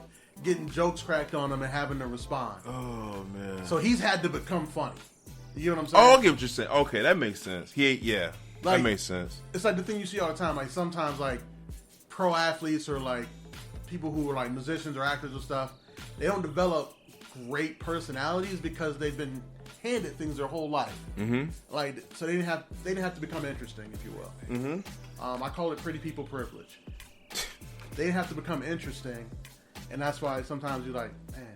getting jokes cracked on him and having to respond. Oh, man. So he's had to become funny. You know what I'm saying? Oh, I get what you're saying. Okay, that makes sense. Yeah, like, that makes sense. It's like the thing you see all the time. Like sometimes like pro athletes or like people who are like musicians or actors or stuff, they don't develop great personalities because they've been handed things their whole life. Mm-hmm. Like, so they didn't have to become interesting, if you will. Mm-hmm. I call it pretty people privilege. They didn't have to become interesting, and that's why sometimes you're like, man,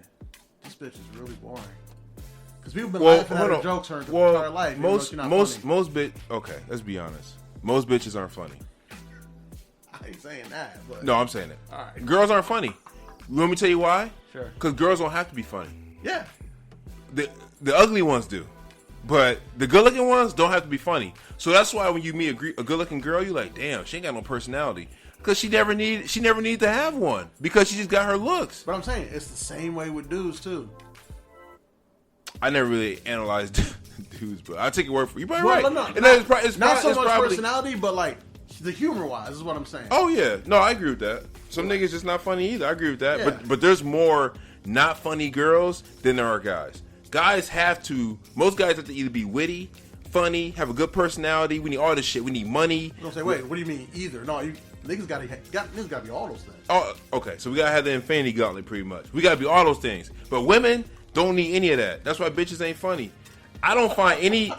this bitch is really boring. Because people been laughing at her jokes her entire life. Okay, let's be honest. Most bitches aren't funny. I ain't saying that, but no, I'm saying it. All right. Girls aren't funny. Let me tell you why. Sure. Because girls don't have to be funny. Yeah. The ugly ones do. But the good-looking ones don't have to be funny. So that's why when you meet a good-looking girl, you're like, damn, she ain't got no personality. Because she never need to have one. Because she just got her looks. But I'm saying, it's the same way with dudes, too. I never really analyzed dudes, but I'll take your word for it. You're probably right. No, it's not so much probably, personality, but like the humor-wise is what I'm saying. Oh, yeah. No, I agree with that. Some niggas just not funny either. I agree with that. Yeah. But there's more not funny girls than there are guys. Most guys have to either be witty, funny, have a good personality. We need all this shit. We need money. You don't say, wait, what do you mean either? No, niggas gotta be all those things. Oh, okay. So we gotta have the infinity gauntlet pretty much. We gotta be all those things. But women don't need any of that. That's why bitches ain't funny. I don't find any.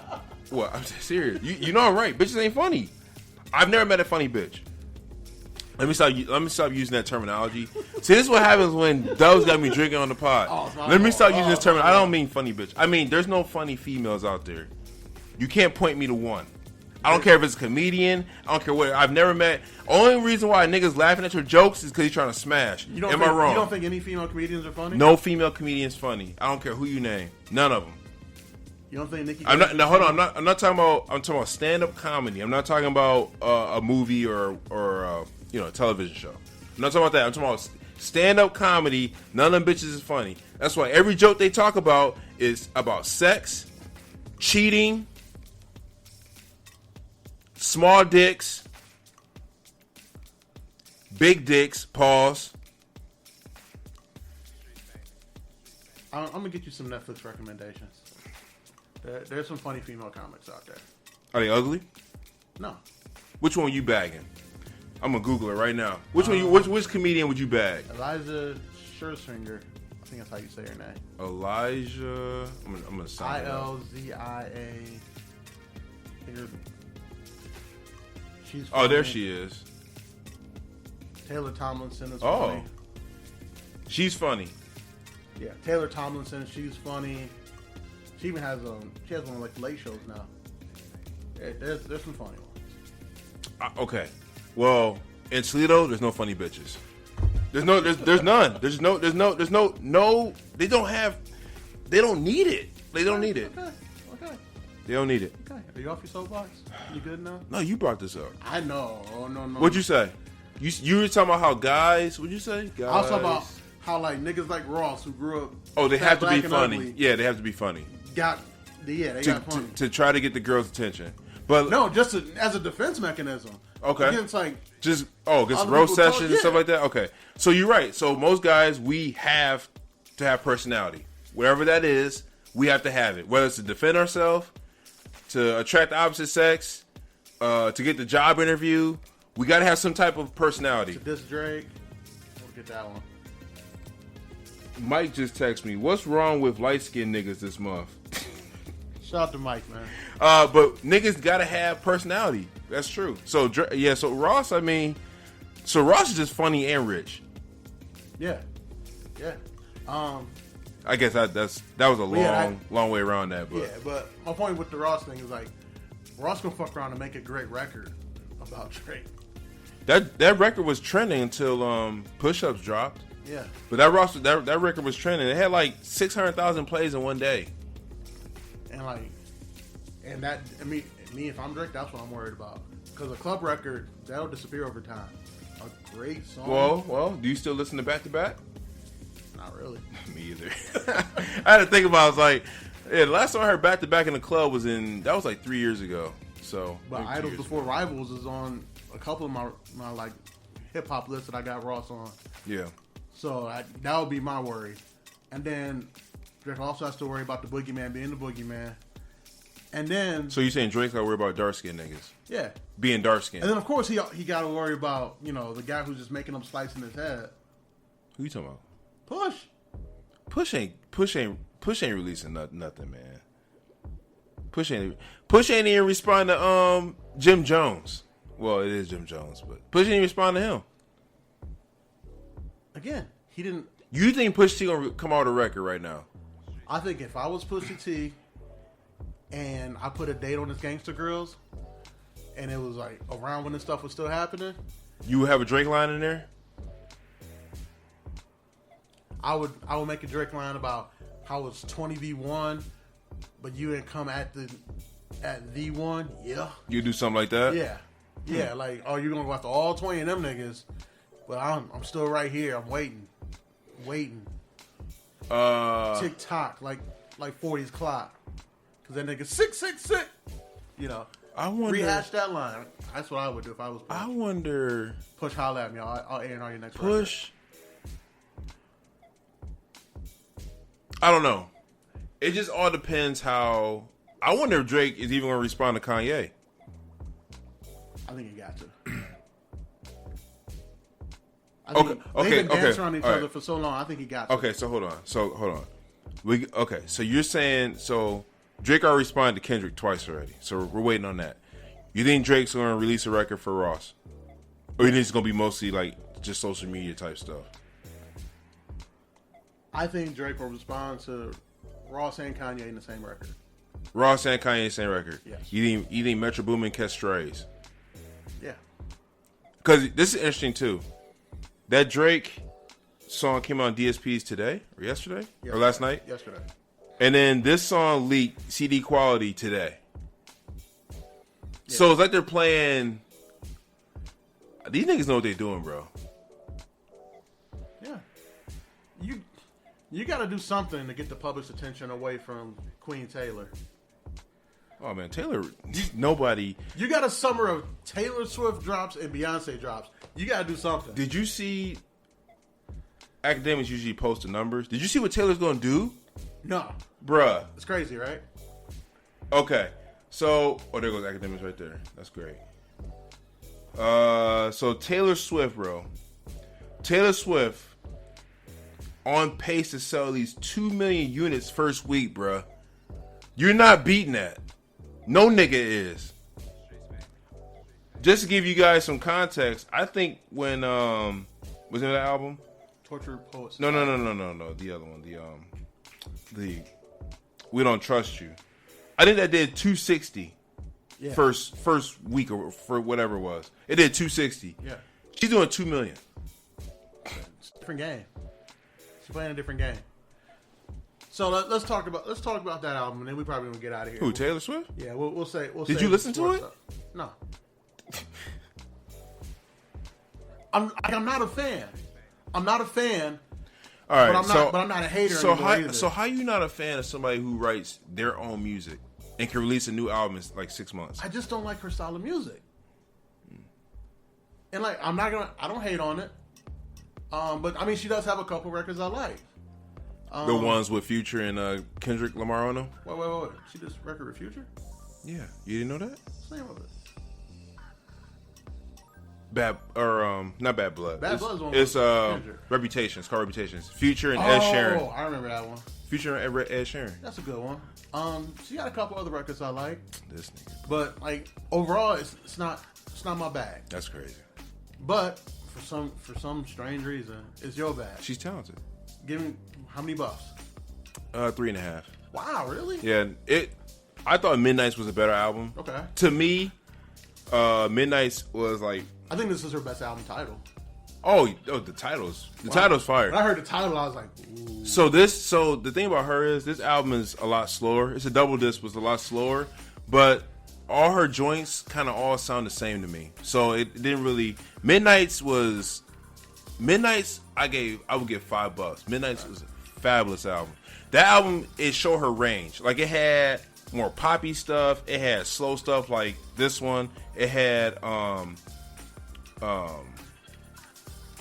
What? I'm serious. You know I'm right. Bitches ain't funny. I've never met a funny bitch. Let me stop using that terminology. See, this is what happens when Dubs got me drinking on the pod. Let me stop using this terminology. I don't mean funny bitch. I mean, there's no funny females out there. You can't point me to one. I don't care if it's a comedian. I don't care what. I've never met. Only reason why niggas laughing at your jokes is because he's trying to smash. Am I wrong? You don't think any female comedians are funny? No female comedian's funny. I don't care who you name. None of them. You don't think Nikki? I'm not. Now hold on. I'm not talking about. I'm talking about stand-up comedy. I'm not talking about a movie or a television show. I'm not talking about that. I'm talking about stand-up comedy. None of them bitches is funny. That's why every joke they talk about is about sex, cheating, small dicks, big dicks. Pause. I'm gonna get you some Netflix recommendations. There's some funny female comics out there. Are they ugly? No. Which one you bagging? I'm gonna Google it right now. Which comedian would you bag? Eliza Scherzinger. I think that's how you say her name. Elijah. I'm gonna sign it up. Ilzia. She's funny. Oh, there she is. Taylor Tomlinson is funny. She's funny. Yeah, Taylor Tomlinson. She's funny. She even has one of like late shows now. There's some funny ones. Okay, well in Toledo, there's no funny bitches. There's none. There's no. They don't need it. They don't need it. Okay. They don't need it. Okay. Are you off your soapbox? You good now? No, you brought this up. I know. Oh no. What'd you say? You were talking about how guys. What'd you say? Guys. I was talking about how like niggas like Ross who grew up. Oh, they have to be funny. Ugly, yeah, they have to be funny. They got funny to try to get the girls' attention. But no, just as a defense mechanism. Okay. Against like just roast sessions and stuff like that. Okay, so you're right. So most guys, we have to have personality. Whatever that is, we have to have it. Whether it's to defend ourselves, to attract the opposite sex, to get the job interview, we got to have some type of personality. To diss Drake, we'll get that one. Mike just texted me, what's wrong with light-skinned niggas this month? Shout out to Mike, man. But niggas gotta have personality. That's true. So Ross, Ross is just funny and rich. Yeah. I guess that was a long way around that. But yeah, but my point with the Ross thing is like, Ross gonna fuck around and make a great record about Drake. That record was trending until Push Ups dropped. Yeah. But that record was trending. It had like 600,000 plays in one day. And that, I mean, me, if I'm Drake, that's what I'm worried about. Because a club record, that'll disappear over time. A great song. Well, do you still listen to Back to Back? Not really. Me either. I had to think about it. I was like, yeah, the last time I heard Back to Back in the club was like 3 years ago. So, but Idols Before Rivals is on a couple of my like hip hop lists that I got Ross on. Yeah. So that would be my worry. And then Drake also has to worry about the boogeyman being the boogeyman. And then... So you're saying Drake's got to worry about dark-skinned niggas? Yeah. Being dark-skinned. And then, of course, he got to worry about, the guy who's just making them slice in his head. Who you talking about? Push. Push ain't releasing nothing, man. Push ain't even respond to Jim Jones. Well, it is Jim Jones, but Push ain't even respond to him. Again, he didn't... You think Pusha T gonna come out with a record right now? I think if I was Pusha T and I put a date on his Gangsta Grills and it was like around when this stuff was still happening, you would have a Drake line in there? I would make a Drake line about how it's 20v1 but you didn't come at the one, yeah. You do something like that? Yeah. Like, oh, you're gonna go after all 20 of them niggas, but I'm still right here. I'm waiting. Tick tock, like 40's clock, because that nigga 666. You know, I wonder. Rehash that line. That's what I would do if I was. I wonder. Push, holla at me. I'll A&R your next Push. I don't know. It just all depends how. I wonder if Drake is even going to respond to Kanye. I think he got to. Okay. They've been dancing around each other for so long. I think he got to. Okay, so hold on. So you're saying Drake already responded to Kendrick twice already. So we're waiting on that. You think Drake's going to release a record for Ross? Or you think it's going to be mostly like just social media type stuff? I think Drake will respond to Ross and Kanye in the same record. Ross and Kanye same record. Yes. You think Metro Boomin catch strays? Yeah. Because this is interesting too. That Drake song came out on DSPs today or yesterday or last night. Yesterday. And then this song leaked CD quality today. Yeah. So it's like they're playing. These niggas know what they're doing, bro. Yeah. You got to do something to get the public's attention away from Queen Taylor. Oh man, Taylor. Nobody. You got a summer of Taylor Swift drops and Beyonce drops. You got to do something. Did you see? Academics usually post the numbers. Did you see what Taylor's gonna do? No, bruh. It's crazy, right? Okay, so there goes Academics right there. That's great. So Taylor Swift, bro. Taylor Swift on pace to sell at least 2 million units first week, bruh. You're not beating that. No nigga is. Just to give you guys some context, I think when was it that album? Tortured Poets. No. The other one, the We Don't Trust You. I think that did 260. Yeah. First week or for whatever it was. It did 260. Yeah. She's doing 2 million. It's a different game. She's playing a different game. So let's talk about that album, and then we probably gonna get out of here. Who, Taylor Swift? Yeah, we'll say. Did you listen to it? Stuff. No. I'm not a fan. I'm not a fan. All right, but I'm not a hater. So how you not a fan of somebody who writes their own music and can release a new album in like 6 months? I just don't like her style of music. And like, I don't hate on it. But I mean, she does have a couple records I like. The ones with Future and Kendrick Lamar on them? Wait. She does record with Future? Yeah. You didn't know that? What's the name of it? Not Bad Blood. Bad Blood is one. It's Reputation. It's called Reputations. Future and Ed Sheeran. Oh, I remember that one. Future and Ed Sheeran. That's a good one. She got a couple other records I like. This nigga. But like overall, it's not my bag. That's crazy. But for some strange reason, it's your bag. She's talented. Give me how many buffs? 3.5. Wow, really? Yeah. I thought Midnight's was a better album. Okay. To me, Midnight's was like. I think this is her best album title. Oh, the title's fire. When I heard the title, I was like, ooh. So the thing about her is this album is a lot slower. It's a double disc, was a lot slower, but all her joints kind of all sound the same to me. So it didn't really. Midnight's I would give $5. Midnight's was a fabulous album. That album, it showed her range. Like it had more poppy stuff. It had slow stuff like this one. It had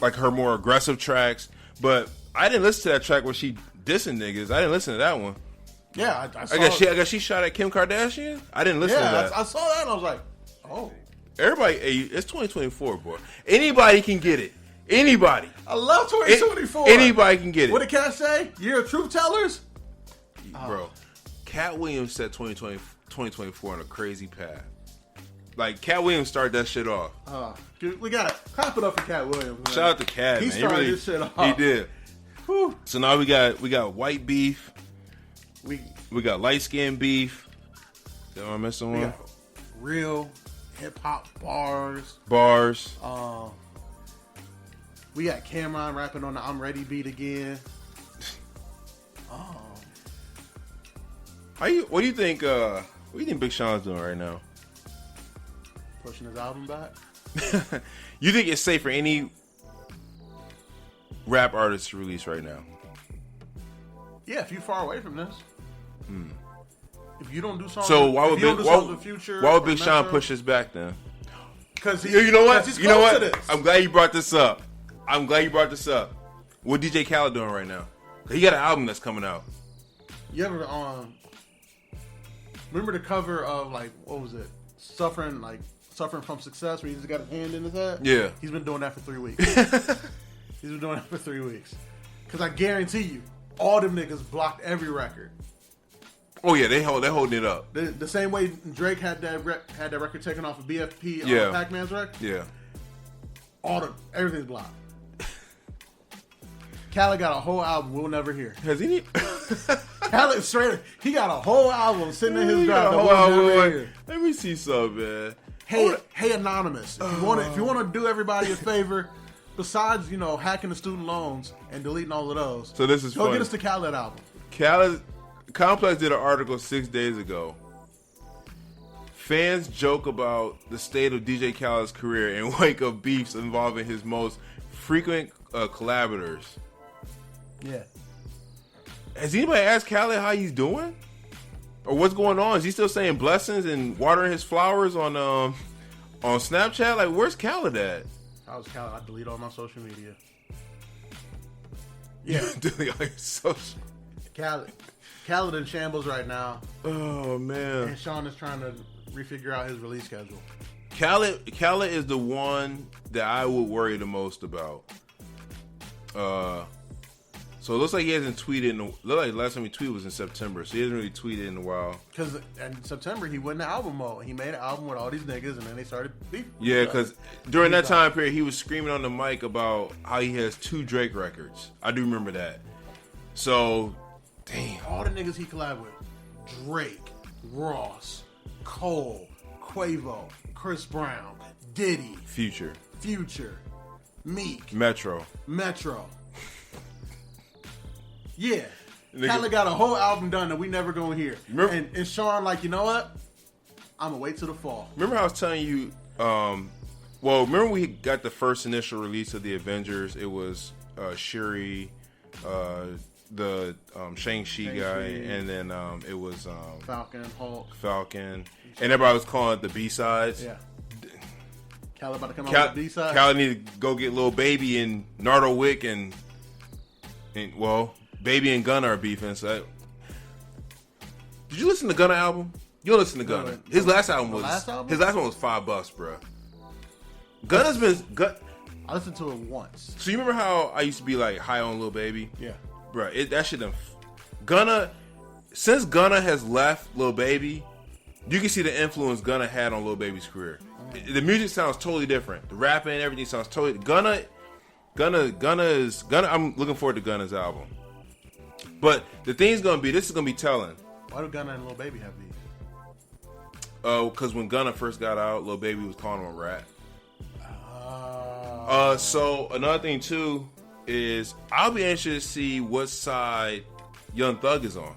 like her more aggressive tracks, but I didn't listen to that track where she dissing niggas. I didn't listen to that one. Yeah, I saw I guess she shot at Kim Kardashian. I didn't listen to that. I saw that and I was like, oh. Everybody, it's 2024, boy. Anybody can get it. Anybody. I love 2024. Anybody can get it. What did Cat say? Year of truth tellers? Bro, Cat Williams set 2024 on a crazy path. Like, Cat Williams started that shit off. We got to clap it up for Cat Williams, man. Shout out to Cat, man. He started this shit off. He did. Whew. So now we got white beef. We got light skin beef. Am I missing one? We got real hip-hop bars. We got Cameron rapping on the I'm Ready beat again. What do you think? What do you think Big Sean's doing right now? Pushing his album back. You think it's safe for any rap artist to release right now? Yeah, if you're far away from this. If you don't do something, So why would Big Sean Metro, push this back then? Because You know what? He's You know close what? to this. I'm glad you brought this up. What DJ Khaled doing right now? He got an album that's coming out. You ever remember the cover of like what was it? Suffering from Success, where he just got his hand in his head. Yeah. He's been doing that for 3 weeks. He's been doing that for 3 weeks. Because I guarantee you, all them niggas blocked every record. Oh yeah, they're holding it up. The same way Drake had that record taken off of BFP on Pac-Man's record. Yeah. Everything's blocked. Khaled got a whole album we'll never hear. Has he? Khaled he got a whole album sitting in his drive that we'll never hear. Let me see some, man. Hey, Anonymous. If you want to do everybody a favor, besides hacking the student loans and deleting all of those, So this is go funny. get us the Khaled album. Complex did an article 6 days ago. Fans joke about the state of DJ Khaled's career and wake up beefs involving his most frequent collaborators. Yeah. Has anybody asked Khaled how he's doing? Or what's going on? Is he still saying blessings and watering his flowers on Snapchat? Like, where's Khaled at? I was Khaled. I delete all my social media. Yeah. Khaled in shambles right now. Oh, man. And Sean is trying to refigure out his release schedule. Khaled is the one that I would worry the most about. So it looks like he hasn't tweeted. Like last time he tweeted was in September, so he hasn't really tweeted in a while. Because in September he went into album mode. He made an album with all these niggas, and then they started beefing. Yeah, because during that time period, he was screaming on the mic about how he has 2 Drake records. I do remember that. So, damn. All the niggas he collabed with: Drake, Ross, Cole, Quavo, Chris Brown, Diddy, Future, Meek, Metro. Yeah. Khaled got a whole album done that we never gonna hear. And Sean like, you know what? I'm gonna wait till the fall. Remember how I was telling you, remember we got the first initial release of the Avengers? It was Shuri, the Shang-Chi guy, and then it was Falcon. And everybody was calling it the B-sides. Yeah. Khaled about to come out with the B-sides. Khaled need to go get Lil Baby and Nardo Wick and Baby and Gunna are beefing. So did you listen to Gunna album? You don't listen to Gunna. His last album was $5, bro. Gunna's been. I listened to it once. So you remember how I used to be like high on Lil Baby? Yeah, bro. That shit done. Gunna, since Gunna has left Lil Baby, you can see the influence Gunna had on Lil Baby's career. The music sounds totally different. The rapping and everything sounds totally. Gunna. I'm looking forward to Gunna's album. But the thing's gonna be, this is gonna be telling. Why do Gunna and Lil Baby have beef? Because when Gunna first got out, Lil Baby was calling him a rat. So another thing too is I'll be anxious to see what side Young Thug is on.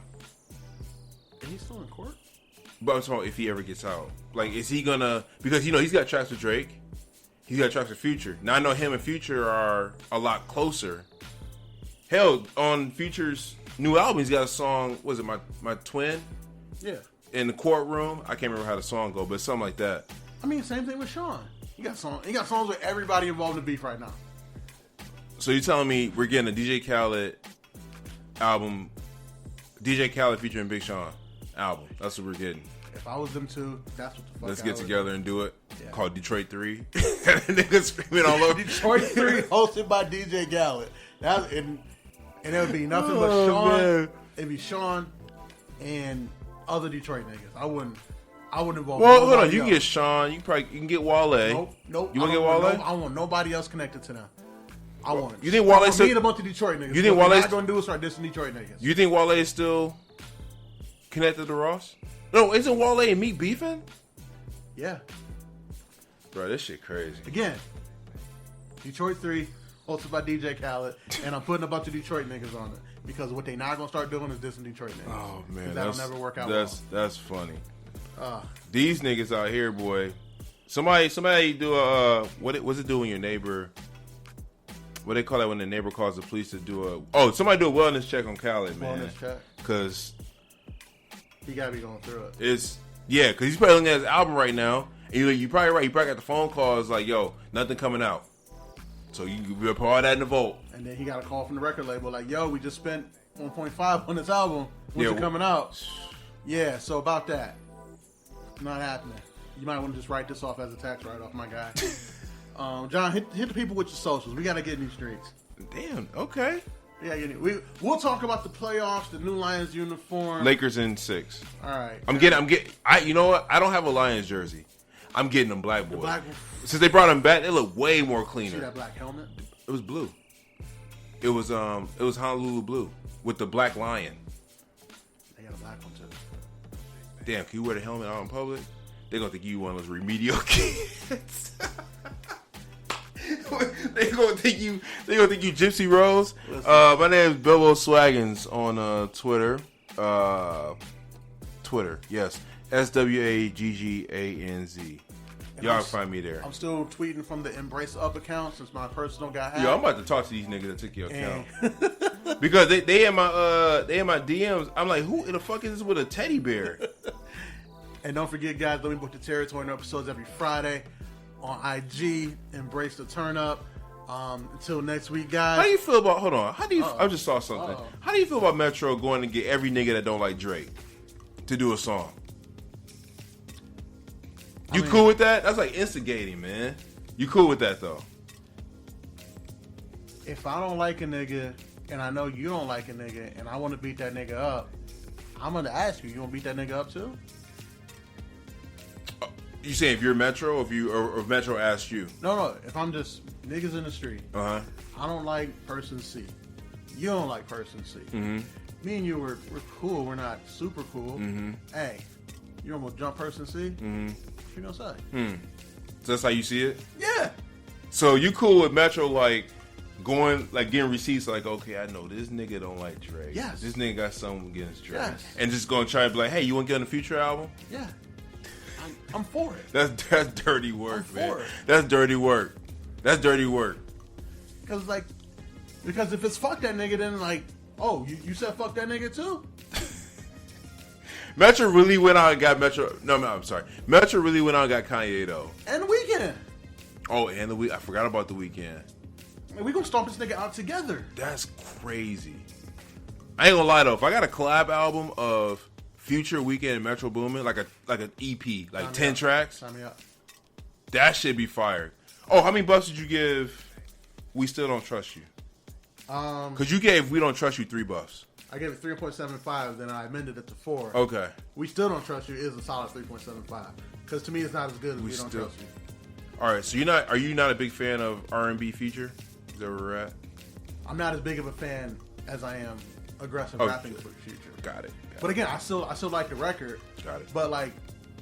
And he's still in court? But I'm talking about if he ever gets out. Like, is he gonna? Because he's got tracks with Drake. He's got tracks with Future. Now I know him and Future are a lot closer. Hell, on Future's new album, he's got a song. Was it my twin? Yeah. In the courtroom. I can't remember how the song go, but something like that. I mean, same thing with Sean. He got songs with everybody involved in the beef right now. So you're telling me we're getting a DJ Khaled album, DJ Khaled featuring Big Sean album? That's what we're getting. If I was them two, that's what the fuck. Let's get together and do it. Yeah. Called Detroit 3. Niggas screaming all over. Detroit 3 hosted by DJ Khaled. And it would be nothing but Sean. Man. It'd be Sean and other Detroit niggas. I wouldn't involve. Well, hold on. nobody You can else. get Sean. You can get Wale. Nope. You want to get Wale? I want nobody else connected to them. I want. You think Wale still need a bunch of Detroit niggas? You think what Wale's not going to do is start dissing Detroit niggas? You think Wale is still connected to Ross? No, isn't Wale and Meek beefing? Yeah. Bro, this shit crazy. Again, Detroit 3 hosted by DJ Khaled, and I'm putting a bunch of Detroit niggas on it. Because what they not gonna start doing is dissing Detroit niggas. Oh man, that'll never work out. That's funny. These niggas out here, boy. Somebody do a what was it do when your neighbor? What they call it when the neighbor calls the police to do somebody do a wellness check on Khaled, man. Wellness check. Because he gotta be going through it. because he's probably looking at his album right now. And you probably right. He probably got the phone calls like, "Yo, nothing coming out." So you put all that in the vault. And then he got a call from the record label like, "Yo, we just spent 1.5 on this album. When's it coming out?" Yeah, so about that. Not happening. You might want to just write this off as a tax write-off, my guy. John, hit the people with your socials. We got to get in these streets. Damn, okay. Yeah, we'll talk about the playoffs, the new Lions uniform. Lakers in 6. All right. I'm getting. You know what? I don't have a Lions jersey. I'm getting them black boys. Since they brought them back, they look way more cleaner. See that black helmet? It was blue. It was Honolulu blue with the black lion. They got a black one too. Damn, can you wear the helmet out in public? They're gonna think you one of those remedial kids. They gonna think you Gypsy Rose. My name is Bilbo Swaggins on Twitter. Twitter, yes. SWAGGANZ. Y'all can find me there. I'm still tweeting from the Embrace Up account since my personal got hacked. Yo, I'm about to talk to these niggas that took your account. Because they in my DMs. I'm like, who the fuck is this with a teddy bear? And don't forget, guys, let me book the territory episodes every Friday on IG. Embrace the turn up. Until next week, guys. How do you feel about? Hold on. How do you? I just saw something. How do you feel about Metro going to get every nigga that don't like Drake to do a song? You cool with that? That's like instigating, man. You cool with that though? If I don't like a nigga and I know you don't like a nigga and I want to beat that nigga up, I'm gonna ask you. You want to beat that nigga up too? You saying if you're Metro, or if Metro asked you? No. If I'm just niggas in the street, I don't like person C. You don't like person C. Mm-hmm. Me and you we're cool. We're not super cool. Mm-hmm. Hey, you almost jump person C. Mm-hmm. What you gonna say? So that's how you see it? Yeah. So you cool with Metro getting receipts like, okay, I know this nigga don't like Drake. Yes. This nigga got something against Drake. Yes. And just gonna try to be like, hey, you wanna get on the Future album? Yeah. I'm for it. That's dirty work, I'm man. for it. That's dirty work. That's dirty work. Because if it's fuck that nigga, then like, oh, you said fuck that nigga too? Metro really went out and got Metro. No, I'm sorry. Metro really went out and got Kanye though. And The Weeknd. Oh, and the I forgot about The Weeknd. Man, we gonna stomp this nigga out together. That's crazy. I ain't gonna lie though. If I got a collab album of Future, Weeknd, and Metro Boomin, like an EP, like 10 tracks, sign me up. That should be fired. Oh, how many bucks did you give We Still Don't Trust You? Because you gave We Don't Trust You $3. I gave it 3.75, then I amended it to 4. Okay. We Still Don't Trust You is a solid 3.75. Because to me, it's not as good as We Don't Trust You. All right, so are you not a big fan of R&B Future? Is that where we're at? I'm not as big of a fan as I am aggressive rapping for Future. Got it. But again, I still like the record. Got it. But like,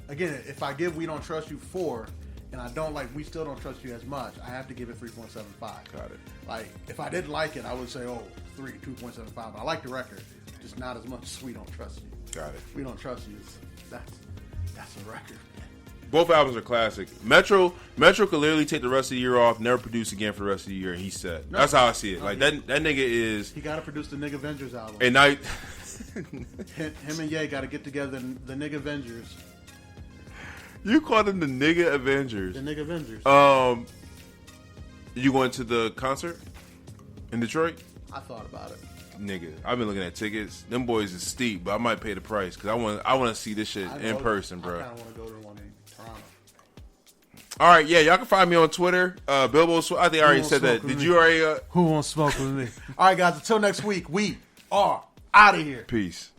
again, if I give We Don't Trust You 4, and I don't like We Still Don't Trust You as much, I have to give it 3.75. Got it. Like, if I didn't like it, I would say, 2.75. I like the record, just not as much as We Don't Trust You. Got it. We Don't Trust You. That's a record. Both albums are classic. Metro could literally take the rest of the year off, never produce again for the rest of the year, and he's set. No, that's how I see it. Like that nigga is. He got to produce the Nigga Avengers album. And now, him and Ye got to get together. The Nigga Avengers. You called them the Nigga Avengers. The Nigga Avengers. You going to the concert in Detroit? I thought about it. Nigga, I've been looking at tickets. Them boys is steep, but I might pay the price because I want to see this shit in person, bro. I kind of want to go to the one in Toronto. All right, yeah, y'all can find me on Twitter. Bilbo, I think I already said that. Did you already? Who wants smoke with me? All right, guys. Until next week, we are out of here. Peace.